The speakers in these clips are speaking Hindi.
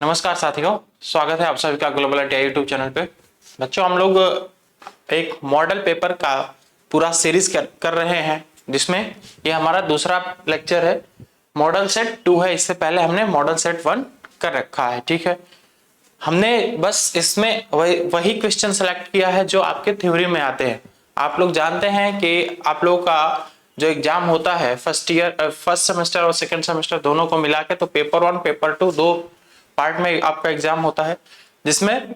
नमस्कार साथियों, स्वागत है आप सभी का ग्लोबल इंडिया यूट्यूब चैनल पे। बच्चों, हम लोग एक मॉडल पेपर का पूरा सीरीज कर रहे हैं, जिसमें ये हमारा दूसरा लेक्चर है। मॉडल सेट 2 है। इससे पहले हमने मॉडल सेट 1 कर रखा है। ठीक है, हमने बस इसमें वही क्वेश्चन सेलेक्ट किया है जो आपके थ्योरी में आते हैं। आप लोग जानते हैं कि आप लोगों का जो एग्जाम होता है फर्स्ट सेमेस्टर और सेकंड सेमेस्टर दोनों को मिला के, तो पेपर 1 पेपर 2 दो पार्ट में आपका एग्जाम होता है। जिसमें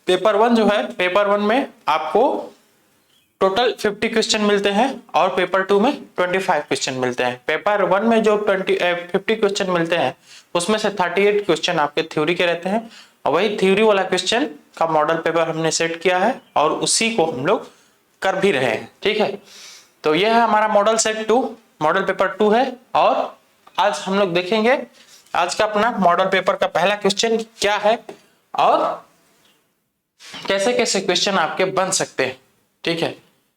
पेपर 1 जो है, पेपर 1 में आपको टोटल 50 क्वेश्चन मिलते हैं और पेपर 2 में 25 क्वेश्चन मिलते हैं। पेपर 1 में जो 50 क्वेश्चन मिलते हैं, उसमें से 38 क्वेश्चन आपके थ्योरी के रहते हैं, और वही थ्योरी वाला क्वेश्चन का मॉडल पेपर हमने सेट किया है और उसी को हम लोग कर भी रहे हैं। ठीक है, तो यह है हमारा मॉडल सेट 2, मॉडल पेपर 2 है। और आज हम लोग देखेंगे आज का अपना मॉडल पेपर का पहला क्वेश्चन क्या है और कैसे कैसे क्वेश्चन आपके बन सकते हैं। ठीक है,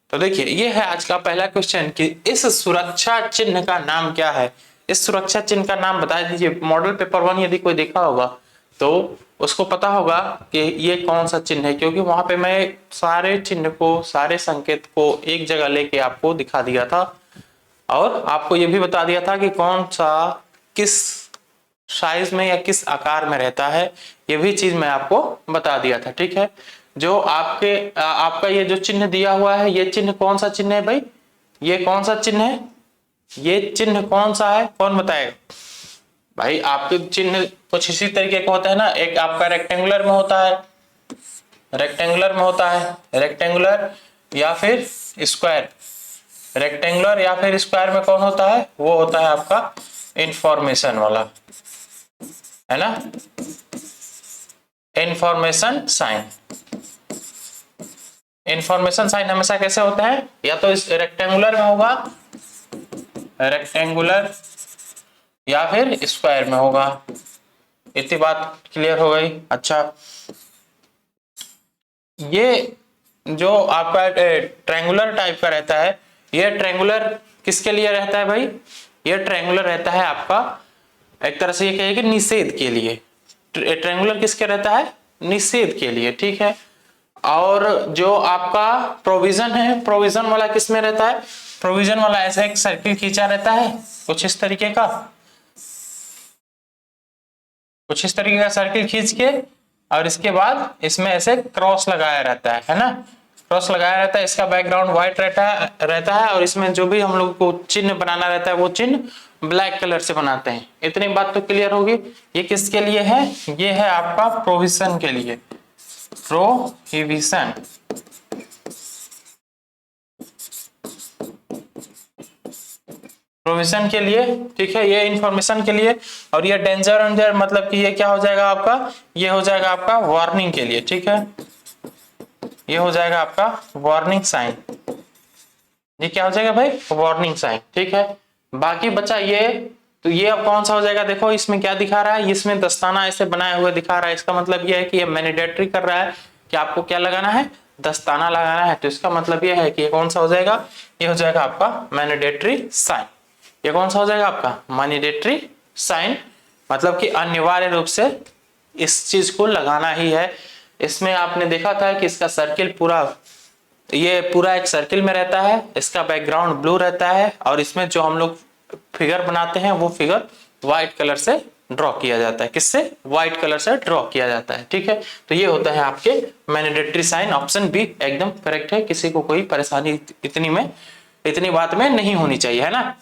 तो देखिए ये है आज का पहला क्वेश्चन कि इस सुरक्षा चिन्ह का नाम क्या है। इस सुरक्षा चिन्ह का नाम बता दीजिए। मॉडल पेपर 1 यदि कोई देखा होगा तो उसको पता होगा कि ये कौन सा चिन्ह है, क्योंकि वहां पे मैं सारे चिन्ह को, सारे संकेत को एक जगह लेके आपको दिखा दिया था और आपको ये भी बता दिया था कि कौन सा किस साइज में या किस आकार में रहता है। ये भी चीज मैं आपको बता दिया था। ठीक है, जो आपका ये जो चिन्ह दिया हुआ है, ये चिन्ह कौन सा चिन्ह है भाई? ये कौन सा चिन्ह है? ये चिन्ह कौन सा है, कौन बताएगा भाई? आपके चिन्ह कुछ इसी तरीके का होता है ना। एक आपका रेक्टेंगुलर में होता है, रेक्टेंगुलर में होता है, रेक्टेंगुलर या फिर स्क्वायर। रेक्टेंगुलर या फिर स्क्वायर में कौन होता है? वो होता है आपका इंफॉर्मेशन वाला, है ना, इंफॉर्मेशन साइन। इंफॉर्मेशन साइन हमेशा कैसे होता है? या तो इस रेक्टेंगुलर में होगा, रेक्टेंगुलर, या फिर स्क्वायर में होगा। इतनी बात क्लियर हो गई। अच्छा, ये जो आपका ट्रायंगुलर टाइप का रहता है, ये ट्रायंगुलर किसके लिए रहता है भाई? ये ट्रायंगुलर रहता है आपका एक तरह से ये कहिए कि निषेध के लिए। ट्रायंगुलर किसके रहता है? निषेध के लिए। ठीक है, और जो आपका प्रोविजन है, प्रोविजन वाला किस में रहता है? प्रोविजन वाला ऐसा एक सर्किल खींचा रहता है, कुछ इस तरीके का, कुछ इस तरीके का सर्किल खींच के, और इसके बाद इसमें ऐसे क्रॉस लगाया रहता है ना, क्रॉस लगाया रहता है। इसका बैकग्राउंड व्हाइट रहता है और इसमें जो भी हम लोग को चिन्ह बनाना रहता है वो चिन्ह ब्लैक कलर से बनाते हैं। इतनी बात तो क्लियर होगी। ये किसके लिए है? ये है आपका प्रोविजन के लिए, प्रोहिबिशन। प्रोविजन के लिए, ठीक है, ये इंफॉर्मेशन के लिए। और ये डेंजर मतलब कि ये क्या हो जाएगा आपका? ये हो जाएगा आपका वार्निंग के लिए। ठीक है, ये हो जाएगा आपका वार्निंग साइन। ये क्या हो जाएगा भाई? Warning sign. ठीक है, बाकी बचा ये, तो ये अब कौन सा हो जाएगा? देखो इसमें क्या दिखा रहा है, इसमें दस्ताना ऐसे बनाए हुए दिखा रहा है। इसका मतलब ये है कि ये मैंडेटरी कर रहा है कि आपको क्या लगाना है? दस्ताना लगाना है। तो इसका मतलब ये है कि ये कौन सा हो जाएगा? ये हो जाएगा आपका मैंडेटरी साइन। ये कौन सा हो जाएगा आपका? मैंडेटरी साइन, मतलब कि अनिवार्य रूप से इस चीज को लगाना ही है। इसमें आपने देखा था कि इसका सर्किल पूरा, ये पूरा एक सर्किल में रहता है, इसका बैकग्राउंड ब्लू रहता है और इसमें जो हम लोग फिगर बनाते हैं वो फिगर व्हाइट कलर से ड्रॉ किया जाता है। किससे? व्हाइट कलर से ड्रॉ किया जाता है। ठीक है, तो ये होता है आपके मैंडेटरी साइन। ऑप्शन बी एकदम करेक्ट है। किसी को कोई परेशानी इतनी बात में नहीं होनी चाहिए, है ना।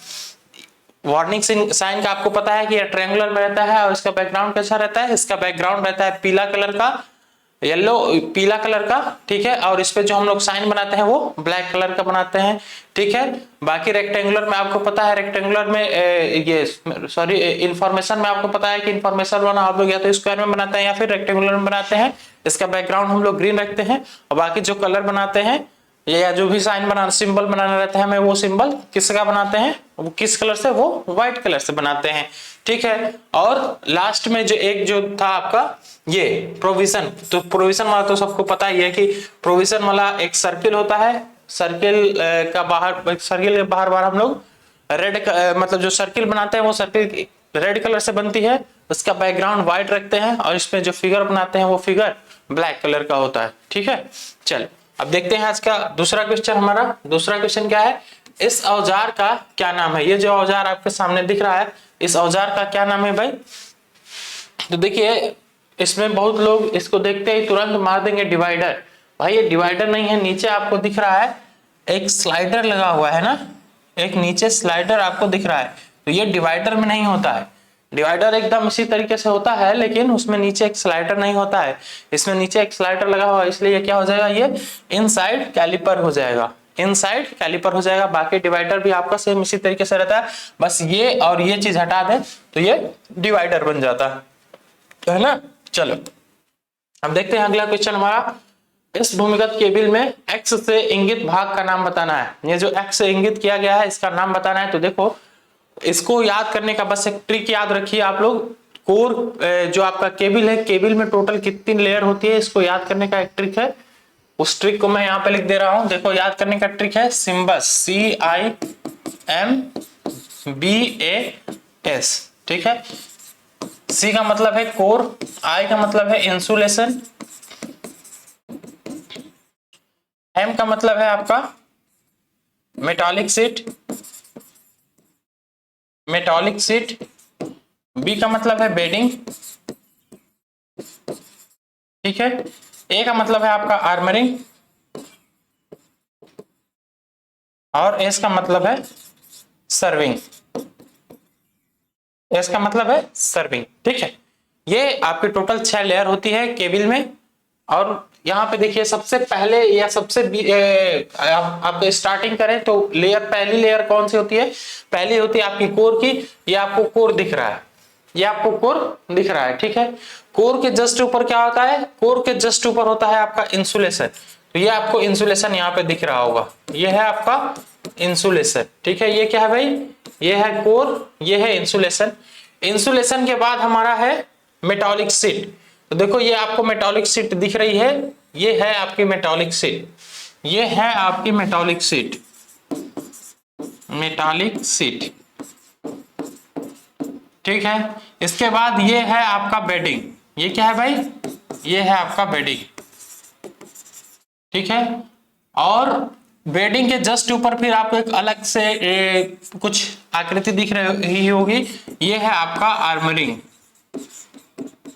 वार्निंग साइन का आपको पता है कि ये ट्रायंगुलर में रहता है और इसका बैकग्राउंड कैसा रहता है? इसका बैकग्राउंड रहता है पीला कलर का, येलो पीला कलर का। ठीक है, और इस पे जो हम लोग साइन बनाते हैं वो ब्लैक कलर का बनाते हैं। ठीक है, बाकी रेक्टेंगुलर में आपको पता है, रेक्टेंगुलर में ये सॉरी इंफॉर्मेशन में आपको पता है कि इंफॉर्मेशन वाला आप लोग या तो स्क्वायर में बनाते हैं या फिर रेक्टेंगुलर में बनाते हैं। इसका बैकग्राउंड हम लोग ग्रीन रखते हैं और बाकी जो कलर बनाते हैं या जो भी साइन बनाना, सिंबल बनाना रहता है, हमें वो सिंबल किसका बनाते हैं? वो किस कलर से? वो व्हाइट कलर से बनाते हैं। ठीक है, और लास्ट में जो एक जो था आपका ये प्रोविजन, तो प्रोविजन वाला तो सबको पता ही है कि प्रोविजन वाला एक सर्किल होता है। सर्किल का बाहर, सर्किल के बाहर बाहर हम लोग रेड मतलब जो सर्किल बनाते हैं वो सर्किल रेड कलर से बनती है उसका बैकग्राउंड व्हाइट रखते हैं और इसमें जो फिगर बनाते हैं वो फिगर ब्लैक कलर का होता है। ठीक है, चलो अब देखते हैं आज का दूसरा क्वेश्चन। हमारा दूसरा क्वेश्चन क्या है, इस औजार का क्या नाम है। ये जो औजार आपके सामने दिख रहा है, इस औजार का क्या नाम है भाई। तो देखिए इसमें बहुत लोग इसको देखते ही तुरंत मार देंगे डिवाइडर। भाई ये डिवाइडर नहीं है, नीचे आपको दिख रहा है एक स्लाइडर लगा हुआ है ना, एक नीचे स्लाइडर आपको दिख रहा है, तो ये डिवाइडर में नहीं होता है। डिवाइडर एकदम इसी तरीके से होता है लेकिन उसमें नीचे एक स्लाइडर नहीं होता है, इसमें नीचे एक स्लाइडर लगा हुआ है, इसलिए ये क्या हो जाएगा, ये इनसाइड कैलिपर हो जाएगा, इनसाइड कैलिपर हो जाएगा। बाकी डिवाइडर भी आपका सेम इसी तरीके से रहता है, बस ये और ये चीज हटा दें तो ये डिवाइडर बन जाता है ना। चलो अब देखते हैं अगला क्वेश्चन हमारा, इस भूमिगत केबल में एक्स से इंगित भाग का नाम बताना है। ये जो एक्स से इंगित किया गया है इसका नाम बताना है। तो देखो इसको याद करने का बस एक ट्रिक याद रखिए आप लोग, कोर जो आपका केबल है, केबल में टोटल कितनी लेयर होती है इसको याद करने का एक ट्रिक है, उस ट्रिक को मैं यहाँ पे लिख दे रहा हूं। देखो याद करने का ट्रिक है सिम्बस, CIMBAS। ठीक है, सी का मतलब है कोर, आई का मतलब है इंसुलेशन, एम का मतलब है आपका metallic sheet, metallic sheet, B का मतलब है बेडिंग, ठीक है, ए का मतलब है आपका आर्मरिंग और एस का मतलब है सर्विंग, एस का मतलब है सर्विंग। ठीक है, ये आपके टोटल 6 लेयर होती है केबल में। और यहाँ पे देखिए सबसे पहले या सबसे आप स्टार्टिंग करें तो लेयर, पहली लेयर कौन सी होती है, पहली होती है आपकी कोर की। ये आपको कोर दिख रहा है, ये आपको कोर दिख रहा है। ठीक है, कोर के जस्ट ऊपर क्या होता है, कोर के जस्ट ऊपर होता है आपका इंसुलेशन। तो ये आपको इंसुलेशन यहाँ पे दिख रहा होगा, ये है आपका इंसुलेशन। ठीक है, ये क्या है भाई, ये है कोर, ये है इंसुलेशन। इंसुलेशन के बाद हमारा है मेटालिक शीट। तो देखो ये आपको मेटालिक शीट दिख रही है, ये है आपकी मेटालिक शीट, ये है आपकी मेटालिक शीट, मेटालिक शीट। ठीक है, इसके बाद ये है आपका बेडिंग, ये क्या है भाई, ये है आपका बेडिंग। ठीक है, और बेडिंग के जस्ट ऊपर फिर आपको एक अलग से कुछ आकृति दिख रही होगी, ये है आपका आर्मरिंग,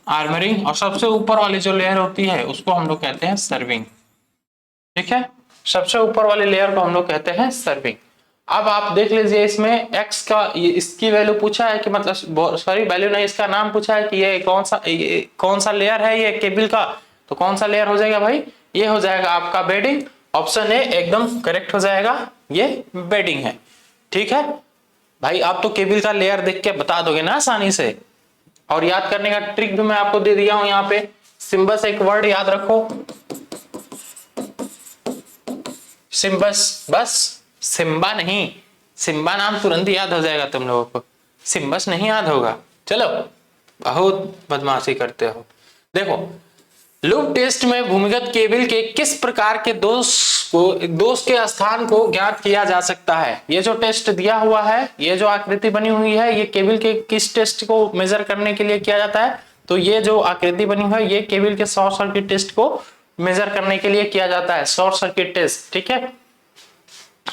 आर्मरिंग। और सबसे ऊपर वाली जो लेयर होती है उसको हम लोग कहते हैं सर्विंग। ठीक है, सबसे ऊपर वाली लेयर को हम लोग कहते हैं सर्विंग। अब आप देख लीजिए इसमें x का, इसकी वैल्यू पूछा है कि मतलब सॉरी वैल्यू नहीं, इसका नाम पूछा है कि ये कौन सा लेयर है ये केबल का। तो कौन सा लेयर हो जाएगा भाई, ये हो जाएगा आपका बेडिंग। ऑप्शन ए एकदम करेक्ट हो जाएगा, ये बेडिंग है। ठीक है भाई, आप तो केबल का लेयर देख के बता दोगे ना आसानी से। और याद करने का ट्रिक भी मैं आपको दे दिया हूं यहाँ पे, सिम्बस एक वर्ड याद रखो, सिम्बस, बस सिम्बा नहीं, सिम्बा नाम तुरंत याद हो जाएगा तुम लोगों को, सिम्बस नहीं याद होगा। चलो बहुत बदमाशी करते हो। देखो लूप टेस्ट में भूमिगत केबल के किस प्रकार के दोष के स्थान को ज्ञात किया जा सकता है। ये जो टेस्ट दिया हुआ है, ये जो आकृति बनी हुई है, ये केबल के किस टेस्ट को मेजर करने के लिए किया जाता है। तो ये जो आकृति बनी हुई है ये केबल के शॉर्ट सर्किट टेस्ट को मेजर करने के लिए किया जाता है, शॉर्ट सर्किट टेस्ट। ठीक है,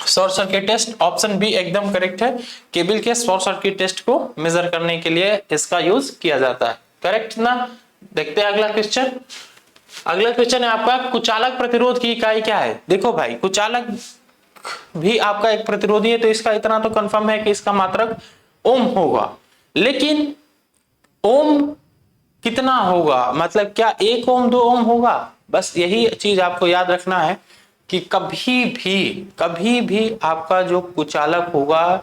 short circuit test, option B एकदम करेक्ट है, केबल के शॉर्ट सर्किट टेस्ट को मेजर करने के लिए इसका यूज किया जाता है। करेक्ट ना। देखते हैं अगला क्वेश्चन। अगला क्वेश्चन है आपका, कुचालक प्रतिरोध की इकाई क्या है। देखो भाई कुचालक भी आपका एक प्रतिरोधी है, तो इसका इतना तो कंफर्म है कि इसका मात्रक ओम होगा। लेकिन ओम कितना होगा, मतलब क्या 1 ओम 2 ओम होगा। बस यही चीज आपको याद रखना है कि कभी भी आपका जो कुचालक होगा,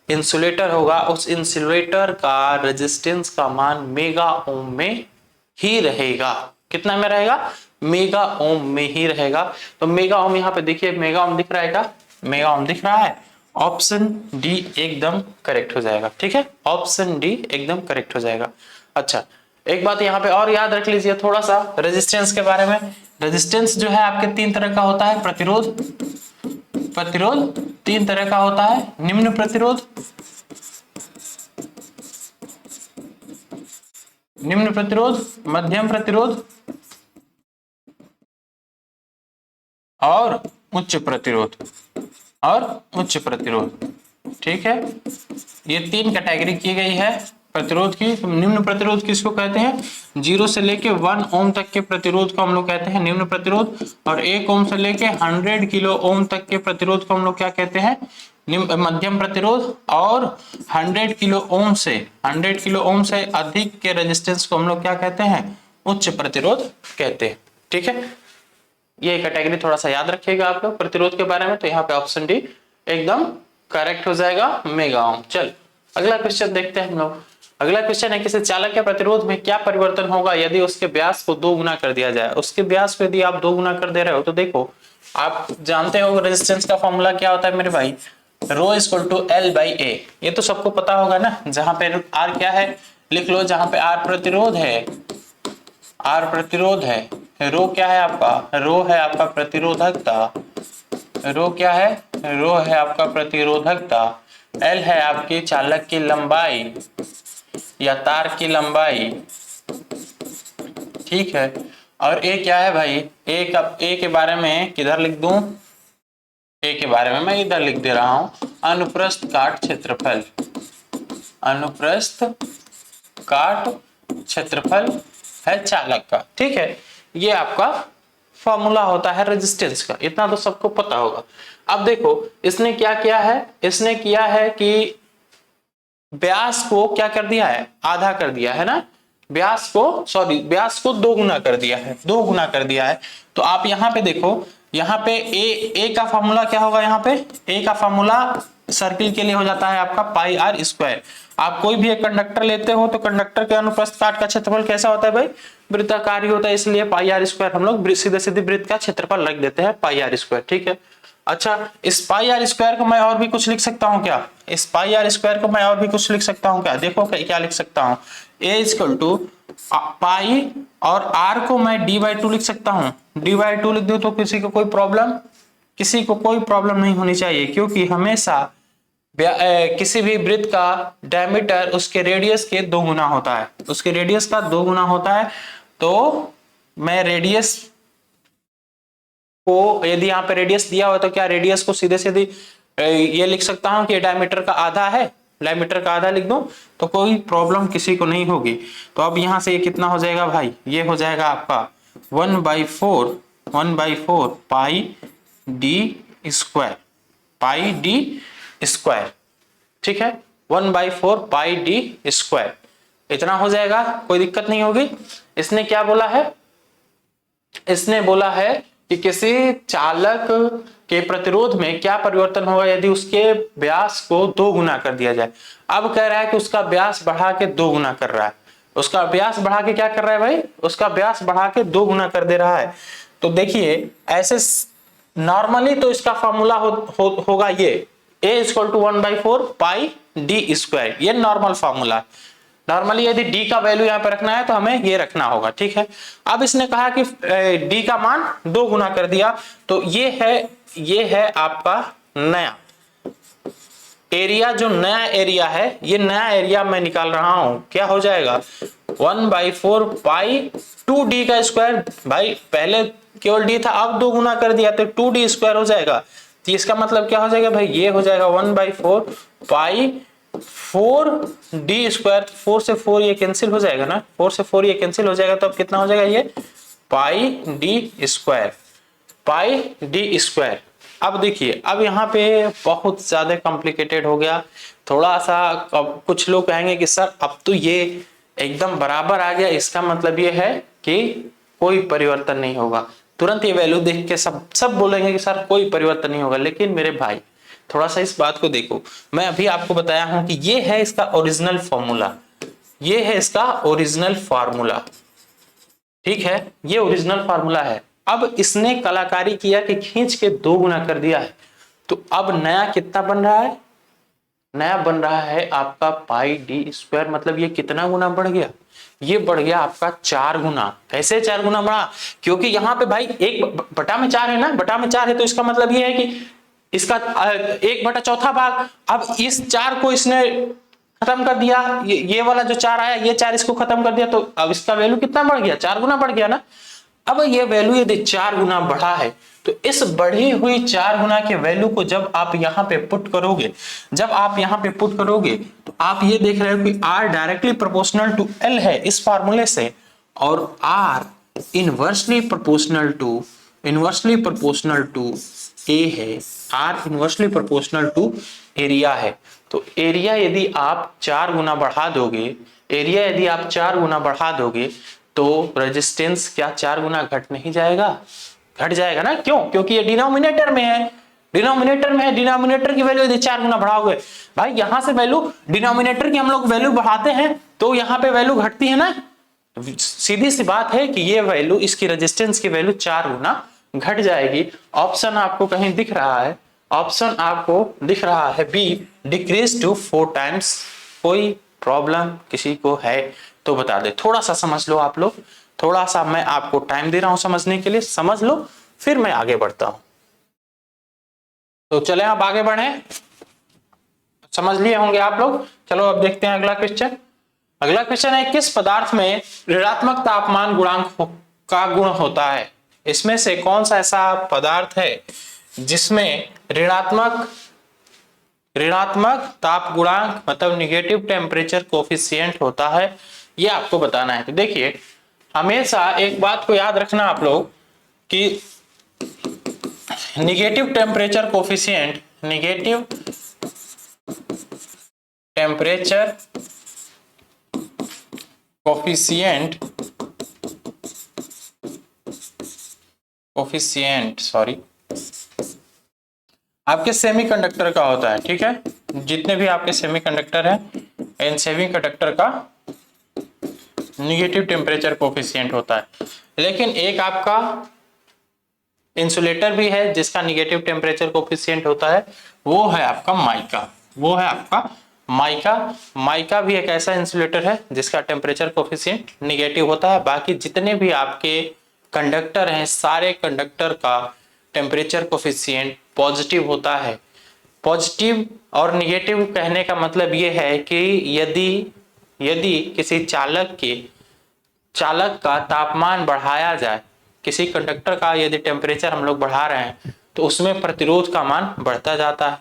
इंसुलेटर होगा, उस इंसुलेटर का रेजिस्टेंस का मान मेगा ओम में ही रहेगा। कितना में रहेगा, मेगा ओम में ही रहेगा। तो मेगा ओम यहाँ पे देखिए, मेगा ओम दिख रहा है क्या, मेगा ओम दिख रहा है। ऑप्शन डी एकदम करेक्ट हो जाएगा। ठीक है, ऑप्शन डी एकदम करेक्ट हो जाएगा। अच्छा एक बात यहाँ पे और याद रख लीजिए थोड़ा सा रेजिस्टेंस के बारे में। रेजिस्टेंस जो है आपके 3 तरह का होता है, प्रतिरोध 3 तरह का होता है, निम्न प्रतिरोध, निम्न प्रतिरोध, मध्यम प्रतिरोध और उच्च प्रतिरोध, और उच्च प्रतिरोध। ठीक है, ये तीन कैटेगरी की गई है प्रतिरोध की। तो निम्न प्रतिरोध किसको कहते हैं? 0 से लेके 1 ओम तक के प्रतिरोध को हम लोग कहते हैं निम्न प्रतिरोध, और 1 ओम से लेके 100 किलो ओम तक के प्रतिरोध को हम लोग क्या कहते हैं? मध्यम प्रतिरोध। और 100 किलो ओम से अधिक के रेजिस्टेंस को हम लोग क्या कहते हैं? उच्च प्रतिरोध कहते हैं। ठीक है, ये कैटेगरी थोड़ा सा याद रखिएगा आप लोग प्रतिरोध के बारे में। तो यहाँ पे ऑप्शन डी एकदम करेक्ट हो जाएगा, मेगा ओम। चल अगला क्वेश्चन देखते हैं हम लोग। अगला क्वेश्चन है, किसी चालक के प्रतिरोध में क्या परिवर्तन होगा यदि उसके व्यास को 2 गुना कर दिया जाए? उसके व्यास को यदि आप 2 गुना कर दे रहे हो तो देखो, आप जानते हो रेजिस्टेंस का फॉर्मूला क्या होता है मेरे भाई? Rho equal to L by ए। ये तो सबको पता होगा ना। जहां पे आर क्या है लिख लो, जहां पे आर प्रतिरोध है, आर प्रतिरोध है, रो क्या है आपका? रो है आपका प्रतिरोधकता, रो क्या है? रो है आपका प्रतिरोधकता। एल है आपकी चालक की लंबाई या तार की लंबाई। ठीक है, और ए क्या है भाई? ए के बारे में किधर लिख दूं? ए के बारे में मैं इधर लिख दे रहा हूं, अनुप्रस्थ काट क्षेत्रफल। अनुप्रस्थ काट क्षेत्रफल है चालक का। ठीक है, ये आपका फॉर्मूला होता है रेजिस्टेंस का, इतना तो सबको पता होगा। अब देखो इसने क्या किया है? इसने किया है कि व्यास को क्या कर दिया है? आधा कर दिया है ना। व्यास को 2 गुना कर दिया है, 2 गुना कर दिया है। तो आप यहाँ पे देखो, यहाँ पे ए का फॉर्मूला क्या होगा? यहाँ पे ए का फॉर्मूला सर्किल के लिए हो जाता है आपका पाई आर स्क्वायर। आप कोई भी एक कंडक्टर लेते हो तो कंडक्टर के अनुप्रस्थ काट का क्षेत्रफल कैसा होता है भाई? वृत्ताकार होता है, इसलिए पाई आर स्क्वायर हम लोग सीधे सीधे वृत्त का क्षेत्रफल रख देते हैं पाई आर स्क्वायर। ठीक है, अच्छा इस पाई आर स्क्वायर को मैं और भी कुछ लिख सकता हूँ क्या? इस पाई आर स्क्वायर को मैं और भी कुछ लिख सकता हूँ क्या? देखो क्या लिख सकता हूँ, ए इक्वल टू पाई और आर को मैं डी बाई 2 लिख सकता हूँ। डी बाई 2 लिख दूं तो किसी को कोई प्रॉब्लम नहीं होनी चाहिए, क्योंकि हमेशा किसी भी वृत्त का डायमीटर उसके रेडियस के 2 गुना होता है, उसके रेडियस का 2 गुना होता है। तो मैं रेडियस को, यदि यहाँ पे रेडियस दिया हुआ तो क्या रेडियस को सीधे सीधे ये लिख सकता हूं कि डायमीटर का आधा है, डायमीटर का आधा लिख दूं तो कोई प्रॉब्लम किसी को नहीं होगी। तो अब यहां से ये कितना हो जाएगा भाई? ये हो जाएगा आपका 1/4 पाई डी स्क्वायर, पाई डी स्क्वायर। ठीक है, 1/4 पाई डी स्क्वायर, इतना हो जाएगा, कोई दिक्कत नहीं होगी। इसने क्या बोला है? इसने बोला है कि किसी चालक के प्रतिरोध में क्या परिवर्तन होगा यदि उसके व्यास को 2 गुना कर दिया जाए। अब कह रहा है कि उसका व्यास बढ़ा के 2 गुना कर रहा है। उसका व्यास बढ़ा के क्या कर रहा है भाई? उसका व्यास बढ़ा के 2 गुना कर दे रहा है। तो देखिए ऐसे नॉर्मली तो इसका फॉर्मूला होगा ये a equal to 1/4 pi D square, ये नॉर्मल फॉर्मूला। नॉर्मली यदि d का वैल्यू यहाँ पे रखना है तो हमें ये रखना होगा। ठीक है, अब इसने कहा कि d का मान 2 गुना कर दिया, तो ये है आपका नया एरिया। जो नया एरिया है, ये नया एरिया मैं निकाल रहा हूं, क्या हो जाएगा? 1/4 पाई 2d का स्क्वायर। भाई पहले केवल d था, अब 2 गुना कर दिया तो 2d स्क्वायर हो जाएगा। तो इसका मतलब क्या हो जाएगा भाई? ये हो जाएगा 1/4 पाई 4d स्क्वायर। 4 से 4 ये कैंसिल हो जाएगा ना, 4 से 4 ये कैंसिल हो जाएगा, तो अब कितना हो जाएगा? ये पाई डी स्क्वायर, पाई डी स्क्वायर। अब देखिए, अब यहाँ पे बहुत ज्यादा कॉम्प्लिकेटेड हो गया थोड़ा सा। कुछ लोग कहेंगे कि सर अब तो ये एकदम बराबर आ गया, इसका मतलब ये है कि कोई परिवर्तन नहीं होगा। तुरंत ये वैल्यू देख के सब बोलेंगे कि सर कोई परिवर्तन नहीं होगा। लेकिन मेरे भाई थोड़ा सा इस बात को देखो, मैं अभी आपको बताया हूं कि ये है इसका ओरिजिनल फॉर्मूला, ये है इसका ओरिजिनल फार्मूला। ठीक है, ये ओरिजिनल फार्मूला है। अब इसने कलाकारी किया कि खींच के 2 गुना कर दिया है, तो अब नया कितना बन रहा है? नया बन रहा है आपका पाई डी स्क्वायर। मतलब ये कितना गुना बढ़ गया? ये बढ़ गया आपका 4 गुना। कैसे 4 गुना बढ़ा? क्योंकि यहाँ पे भाई 1/4 है ना, बटा में 4 है, तो इसका मतलब ये है कि इसका 1/4 भाग। अब इस 4 को इसने खत्म कर दिया, ये वाला जो 4 आया, ये 4 इसको खत्म कर दिया, तो अब इसका वैल्यू कितना बढ़ गया, 4 गुना बढ़ गया ना। अब ये वैल्यू यदि 4 गुना बढ़ा है तो इस बढ़ी हुई 4 गुना के वैल्यू को जब आप यहाँ पे पुट करोगे, तो आप ये देख रहे हो कि R directly proportional to L है इस फार्मूले से, और R inversely proportional to A है, R inversely proportional to area है। तो एरिया यदि आप 4 गुना बढ़ा दोगे, तो रेजिस्टेंस क्या 4 गुना घट नहीं जाएगा, घट जाएगा ना। क्यों? क्योंकि ये डिनोमिनेटर में है, डिनोमिनेटर की वैल्यू यदि 4 गुना बढ़ाओगे, भाई यहां से वैल्यू डिनोमिनेटर की हम लोग वैल्यू बढ़ाते हैं तो यहाँ पे वैल्यू घटती है ना। सीधी सी बात है कि ये वैल्यू, इसकी रेजिस्टेंस की वैल्यू 4 गुना घट जाएगी। ऑप्शन आपको कहीं दिख रहा है, बी, डिक्रीज टू 4 टाइम्स। कोई प्रॉब्लम किसी को है तो बता दे, थोड़ा सा समझ लो आप लोग, थोड़ा सा मैं आपको टाइम दे रहा हूं समझने के लिए, समझ लो फिर मैं आगे बढ़ता हूं। तो चले आप आगे बढ़े, समझ लिए होंगे आप लोग। चलो अब देखते हैं अगला क्वेश्चन। अगला क्वेश्चन है, किस पदार्थ में ऋणात्मक तापमान गुणांक का गुण होता है? इसमें से कौन सा ऐसा पदार्थ है जिसमें ऋणात्मक ताप गुणांक मतलब निगेटिव टेम्परेचर कोफिशिएंट होता है, ये आपको बताना है। तो देखिए, हमेशा एक बात को याद रखना आप लोग कि निगेटिव टेम्परेचर कोफिशिएंट आपके सेमीकंडक्टर का होता है, ठीक है। जितने भी आपके सेमीकंडक्टर हैं, इन सेमीकंडक्टर का निगेटिव टेम्परेचर कोफिशिएंट होता है। लेकिन एक आपका इंसुलेटर भी है जिसका निगेटिव टेम्परेचर कोफिशिएंट होता है, वो है आपका माइका भी एक ऐसा इंसुलेटर है जिसका टेम्परेचर कोफिशिएंट निगेटिव होता है। बाकी जितने भी आपके कंडक्टर हैं, सारे कंडक्टर का टेम्परेचर कोफिशिएंट पॉजिटिव होता है। पॉजिटिव और निगेटिव कहने का मतलब ये है कि यदि किसी चालक का तापमान बढ़ाया जाए, किसी कंडक्टर का यदि टेम्परेचर हम लोग बढ़ा रहे हैं तो उसमें प्रतिरोध का मान बढ़ता जाता है,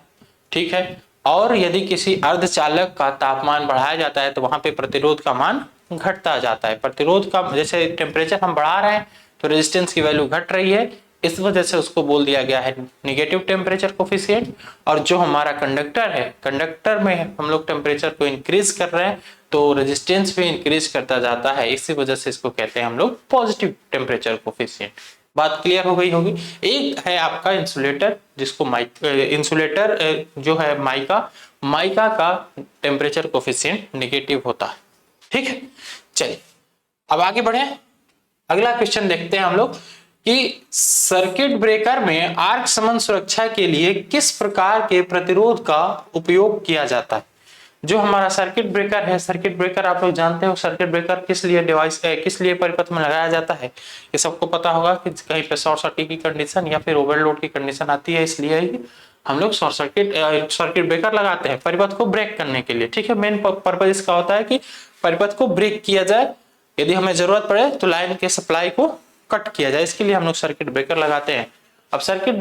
ठीक है। और यदि किसी अर्धचालक का तापमान बढ़ाया जाता है तो वहां पे प्रतिरोध का मान घटता जाता है। प्रतिरोध का, जैसे टेम्परेचर हम बढ़ा रहे हैं तो रेजिस्टेंस की वैल्यू घट रही है, इस वजह से उसको बोल दिया गया है निगेटिव टेम्परेचर कोफिशिएंट। और जो हमारा कंडक्टर है, कंडक्टर में हम लोग टेम्परेचर को इंक्रीज कर रहे हैं तो रेजिस्टेंस भी इंक्रीज करता जाता है, इसी वजह से इसको कहते हैं हम लोग पॉजिटिव टेम्परेचर कोफिशिएंट। बात क्लियर हो गई होगी। एक है आपका इंसुलेटर, जिसको इंसुलेटर जो है माइका का टेम्परेचर कोफिशिएंट निगेटिव होता है, ठीक है। चलिए अब आगे बढ़े, अगला क्वेश्चन देखते हैं हम लोग कि सर्किट ब्रेकर में आर्क समान सुरक्षा के लिए किस प्रकार के प्रतिरोध का उपयोग किया जाता है? जो हमारा सर्किट ब्रेकर है, सर्किट ब्रेकर आप लोग जानते हो, सर्किट ब्रेकर किस लिए परिपथ में लगाया जाता है, ये सबको पता होगा कि कहीं पे शॉर्ट सर्किट की कंडीशन या फिर ओवरलोड की कंडीशन आती है, इसलिए हम लोग सर्किट ब्रेकर लगाते हैं परिपथ को ब्रेक करने के लिए, ठीक है। मेन पर्पज इसका होता है कि परिपथ को ब्रेक किया जाए, यदि हमें जरूरत पड़े तो लाइन के सप्लाई को कट किया जाए, इसके लिए हम लोग सर्किट ब्रेकर लगाते हैं। अब सर्किट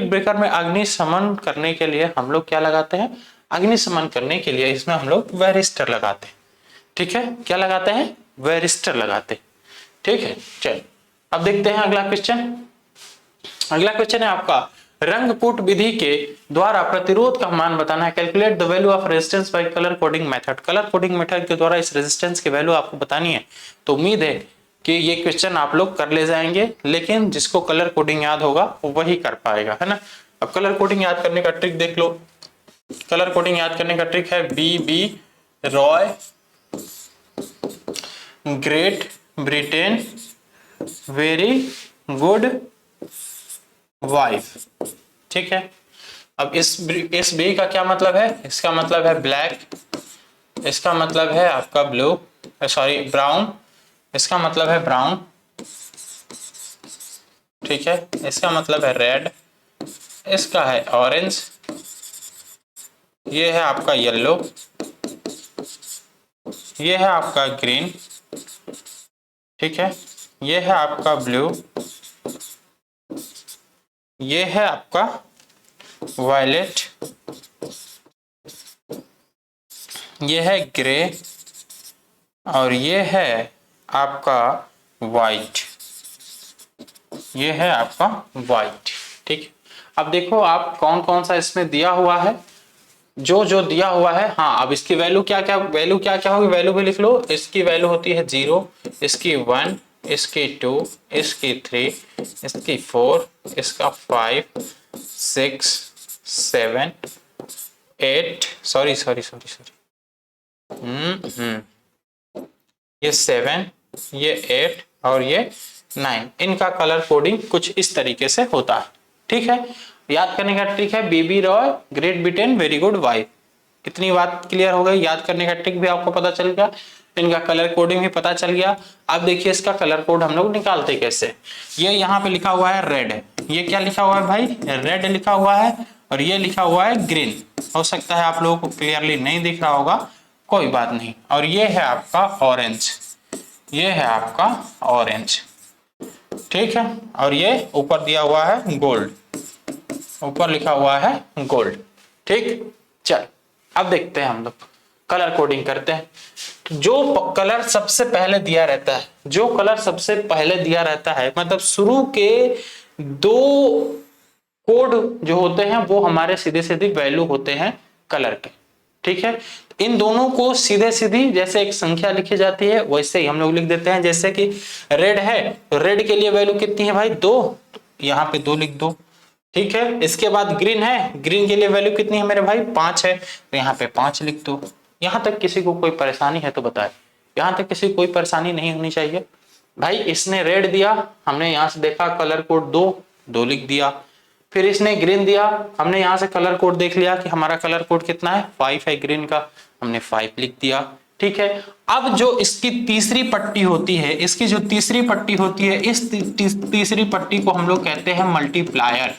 ब्रेकर में अग्निशमन करने के लिए हम लोग क्या लगाते हैं? अग्निशमन करने के लिए इसमें हम लोग वेरिस्टर लगाते हैं, ठीक है। क्या लगाते हैं? वेरिस्टर लगाते हैं, ठीक है। चलो अब देखते हैं अगला क्वेश्चन। अगला क्वेश्चन है आपका, रंगपुट विधि के द्वारा प्रतिरोध का मान बताना है। Calculate the value of resistance bye colour coding method. Colour coding method के द्वारा इस रेजिस्टेंस की वैल्यू आपको बतानी है। तो उम्मीद है कि ये क्वेश्चन आप लोग कर ले जाएंगे, लेकिन जिसको कलर कोडिंग याद होगा वो वही कर पाएगा, है ना। अब कलर कोडिंग याद करने का ट्रिक देख लो। कलर कोडिंग याद करने का ट्रिक है B Roy, great Britain, very good wife, ठीक है। अब इस बी का क्या मतलब है? इसका मतलब है ब्लैक, इसका मतलब है आपका ब्लू, सॉरी ब्राउन, इसका मतलब है ब्राउन, ठीक है। इसका मतलब है रेड, इसका है ऑरेंज, ये है आपका येलो, ये है आपका ग्रीन, ठीक है, ये है आपका ब्लू, ये है आपका वायलेट, ये है ग्रे, और ये है आपका वाइट, ये है आपका वाइट। ठीक, अब देखो आप कौन कौन सा इसमें दिया हुआ है, जो जो दिया हुआ है। हाँ, अब इसकी वैल्यू क्या क्या होगी, वैल्यू भी लिख लो। इसकी वैल्यू होती है 0, इसकी 1, इसकी 2, इसकी 3, इसकी 4, इसका 5, 6, 7, 8, सॉरी, ये 7, ये 8 और ये 9, इनका कलर कोडिंग कुछ इस तरीके से होता है। ठीक है, याद करने का ट्रिक है BB Roy, great Britain, very good wife. कितनी बात क्लियर हो गई, याद करने का ट्रिक भी आपको पता चल गया, इनका कलर कोडिंग भी पता चल गया। अब देखिए इसका कलर कोड हम लोग निकालते कैसे। ये यहाँ पे लिखा हुआ है रेड, ये क्या लिखा हुआ है भाई, रेड लिखा हुआ है, और ये लिखा हुआ है ग्रीन। हो सकता है आप लोगों को क्लियरली नहीं दिख रहा होगा, कोई बात नहीं। और ये है आपका ऑरेंज, ये है आपका ऑरेंज, ठीक है। और ये ऊपर दिया हुआ है गोल्ड, ऊपर लिखा हुआ है गोल्ड। ठीक, चल अब देखते हैं हम लोग कलर कोडिंग करते हैं। तो जो कलर सबसे पहले दिया रहता है, जो कलर सबसे पहले दिया रहता है, मतलब शुरू के 2 कोड जो होते हैं वो हमारे सीधे सीधे वैल्यू होते हैं कलर के। ठीक है, इन दोनों को सीधे सीधी जैसे एक संख्या लिखी जाती है वैसे ही हम लोग लिख देते हैं। जैसे कि रेड है तो रेड के लिए वैल्यू कितनी है भाई, 2, तो यहाँ पे 2 लिख दो। ठीक है, इसके बाद ग्रीन है, ग्रीन के लिए वैल्यू कितनी है मेरे भाई, 5 है, तो यहाँ पे 5 लिख दो। यहाँ तक किसी को कोई परेशानी है तो बताए, यहाँ तक किसी को कोई परेशानी नहीं होनी चाहिए। भाई इसने रेड दिया, हमने यहाँ से देखा कलर कोड 2 लिख दिया। फिर इसने ग्रीन दिया, हमने यहाँ से कलर कोड देख लिया कि हमारा कलर कोड कितना है, 5 है ग्रीन का, हमने 5 लिख दिया। ठीक है, अब जो इसकी तीसरी पट्टी होती है, इसकी जो तीसरी पट्टी होती है, इस तीसरी पट्टी को हम लोग कहते हैं मल्टीप्लायर।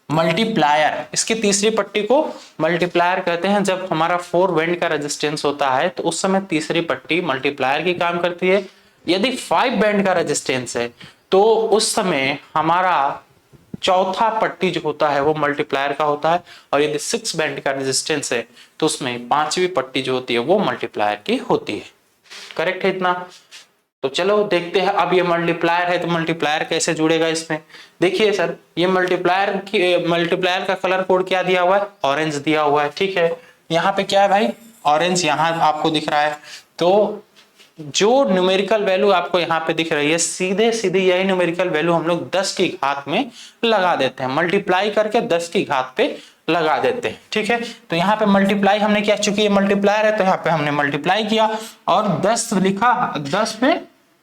मल्टीप्लायर, इसकी तीसरी पट्टी को मल्टीप्लायर कहते हैं। जब हमारा 4 वेंड का रेजिस्टेंस होता है तो उस समय तीसरी पट्टी मल्टीप्लायर की काम करती है। यदि 5 बैंड का रेजिस्टेंस है तो उस समय हमारा चौथा पट्टी जो होता है वो मल्टीप्लायर का होता है। और यदि 6 बैंड का रेजिस्टेंस है तो उसमें 5वीं पट्टी जो होती है वो मल्टीप्लायर की होती है। करेक्ट है इतना? तो चलो देखते हैं। अब ये मल्टीप्लायर है तो मल्टीप्लायर कैसे जुड़ेगा इसमें। देखिए सर, ये मल्टीप्लायर का कलर कोड क्या दिया हुआ है, ऑरेंज दिया हुआ है। ठीक है, यहाँ पे क्या है भाई, ऑरेंज यहाँ आपको दिख रहा है। तो जो न्यूमेरिकल वैल्यू आपको यहाँ पे दिख रही है, सीधे सीधे यही न्यूमेरिकल वैल्यू हम लोग 10 की घात में लगा देते हैं, मल्टीप्लाई करके 10 की घात पे लगा देते हैं। ठीक है, तो यहाँ पे मल्टीप्लाई हमने किया, चूंकि ये मल्टीप्लायर है तो यहाँ पे हमने मल्टीप्लाई किया और 10 लिखा, 10 पे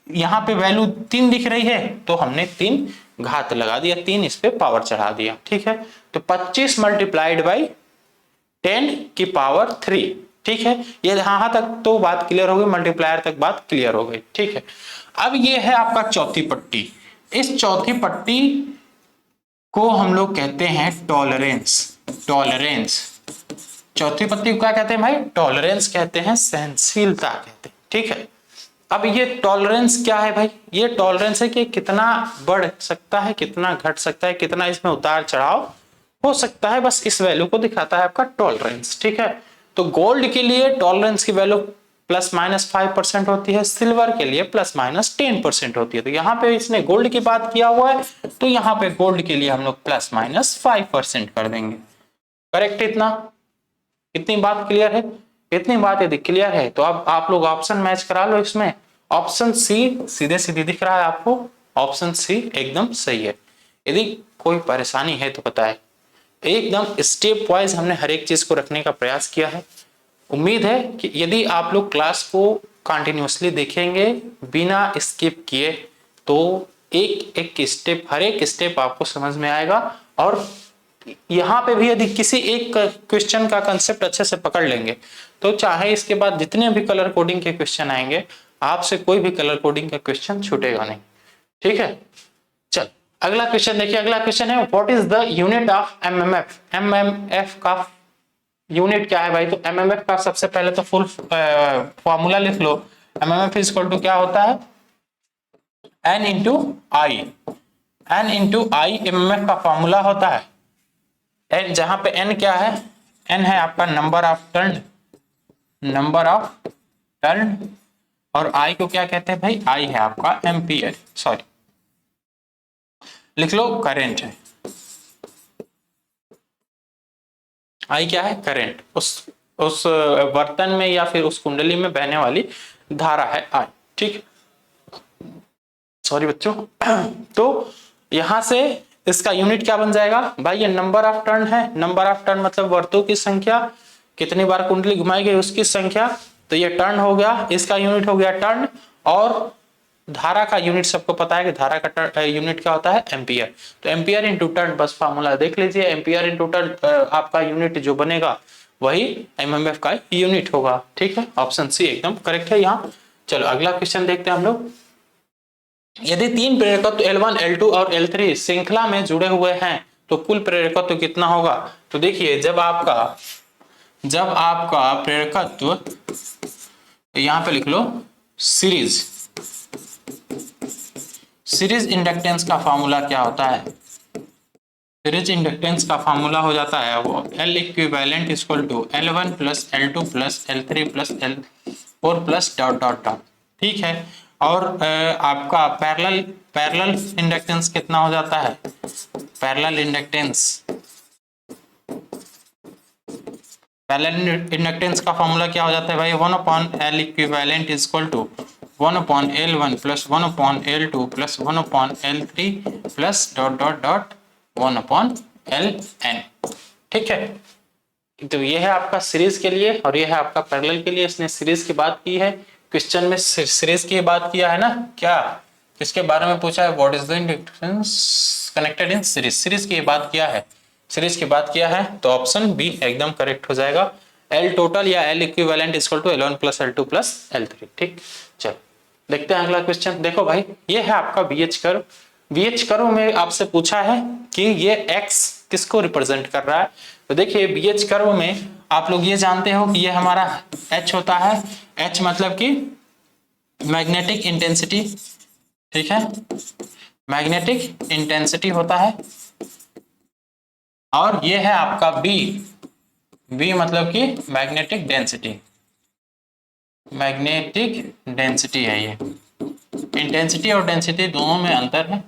यहाँ पे वैल्यू 3 दिख रही है तो हमने 3 घात लगा दिया, 3 इस पे पावर चढ़ा दिया। ठीक है, तो 25 मल्टीप्लाइड बाई 10 की पावर 3। ठीक है, ये यहाँ तक तो बात क्लियर हो गई, मल्टीप्लायर तक बात क्लियर हो गई। ठीक है, अब ये है आपका चौथी पट्टी। इस चौथी पट्टी को हम लोग कहते हैं टॉलरेंस। टॉलरेंस, चौथी पट्टी को क्या कहते हैं भाई, टॉलरेंस कहते हैं, सहनशीलता कहते हैं। ठीक है, अब ये टॉलरेंस क्या है भाई, ये टॉलरेंस है कि कितना बढ़ सकता है, कितना घट सकता है, कितना इसमें उतार चढ़ाव हो सकता है, बस इस वैल्यू को दिखाता है आपका टॉलरेंस। ठीक है, तो गोल्ड के लिए टॉलरेंस की वैल्यू ±5% होती है, सिल्वर के लिए ±10% होती है। तो यहाँ पे इसने गोल्ड की बात किया हुआ है तो यहाँ पे गोल्ड के लिए हम लोग ±5% कर देंगे। करेक्ट? इतनी बात क्लियर है? इतनी बात यदि क्लियर है तो अब आप लोग ऑप्शन मैच करा लो इसमें। ऑप्शन सी सीधे सीधे दिख रहा है आपको, ऑप्शन सी एकदम सही है। यदि कोई परेशानी है तो बताएं। एकदम स्टेप वाइज हमने हर एक चीज को रखने का प्रयास किया है। उम्मीद है कि यदि आप लोग क्लास को कंटिन्यूअसली देखेंगे बिना स्किप किए तो एक एक स्टेप, हर एक स्टेप आपको समझ में आएगा। और यहाँ पे भी यदि किसी एक क्वेश्चन का कंसेप्ट अच्छे से पकड़ लेंगे तो चाहे इसके बाद जितने भी कलर कोडिंग के क्वेश्चन आएंगे आपसे कोई भी कलर कोडिंग का क्वेश्चन छूटेगा नहीं। ठीक है, चल अगला क्वेश्चन देखिए। अगला क्वेश्चन है what is the unit of MMF. MMF का यूनिट क्या है भाई, तो एमएमएफ का सबसे पहले तो फुल फॉर्मूला लिख लो। एमएमएफ इज इक्वल टू क्या होता है, एन इंटू आई। एन इंटू आई एमएमएफ का फॉर्मूला होता है। एन, जहां पे एन क्या है, एन है आपका number of turn, number of turn, और आई को क्या कहते हैं भाई, आई है आपका एम्पियर, सॉरी लिख लो करेंट है। आई क्या है, करंट, उस बर्तन में या फिर उस कुंडली में बहने वाली धारा है आई, ठीक, सॉरी बच्चों। तो यहां से इसका यूनिट क्या बन जाएगा भाई, ये नंबर ऑफ टर्न है, नंबर ऑफ टर्न मतलब वर्तों की संख्या, कितनी बार कुंडली घुमाई गई उसकी संख्या, तो ये टर्न हो गया, इसका यूनिट हो गया टर्न। और धारा का यूनिट सबको पता है कि धारा का यूनिट क्या होता है, एम्पियर। तो एम्पियर इंटू टर्न, बस फार्मूला देख लीजिए, एम्पियर इंटू टर्न आपका यूनिट जो बनेगा वही एमएमएफ का यूनिट होगा, ठीक है। ऑप्शन सी एकदम करेक्ट है यहाँ। चलो अगला क्वेश्चन देखते हैं हम लोग। यदि तीन प्रेरकत्व L1, L2 और L3 श्रृंखला में जुड़े हुए हैं तो कुल प्रेरकत्व कितना होगा। तो देखिए जब आपका प्रेरकत्व, यहां पे लिख लो सीरीज इंडक्टेंस का फॉर्मूला क्या होता है, सीरीज इंडक्टेंस का फॉर्मूला हो जाता है वो L equivalent equal to L1 plus L2 plus L3 plus L4 plus dot dot dot, ठीक है। और आपका पैरेलल इंडक्टेंस कितना हो जाता है, पैरेलल इंडक्टेंस का फॉर्मूला क्या हो जाता है भाई, 1/L equivalent is equal to 1/L1 plus 1/L2 plus 1/L3 plus dot dot dot 1/Ln, ठीक है। तो ये है आपका सीरीज के लिए और ये है आपका पैरेलल के लिए। इसने सीरीज की बात की है, क्वेश्चन में सीरीज की बात किया है ना, क्या इसके बारे में पूछा है, what is the inductance connected in series, series की बात किया है, सीरीज की बात किया है, तो ऑप्शन बी एकदम करेक्ट हो जाएगा। एल टोटल या L equivalent equal to L1 plus L2 plus L3, ठीक। चलो देखते हैं अगला क्वेश्चन। देखो भाई ये है आपका बीएच कर्व। बीएच कर्व में आपसे पूछा है कि ये एक्स किसको रिप्रेजेंट कर रहा है। तो देखिए बीएच कर्व में आप लोग ये जानते हो कि ये हमारा एच होता है, एच मतलब कि मैग्नेटिक इंटेंसिटी, ठीक है, मैग्नेटिक इंटेंसिटी होता है। और ये है आपका बी, बी मतलब कि मैग्नेटिक डेंसिटी, मैग्नेटिक डेंसिटी है ये, इंटेंसिटी और डेंसिटी दोनों में अंतर है।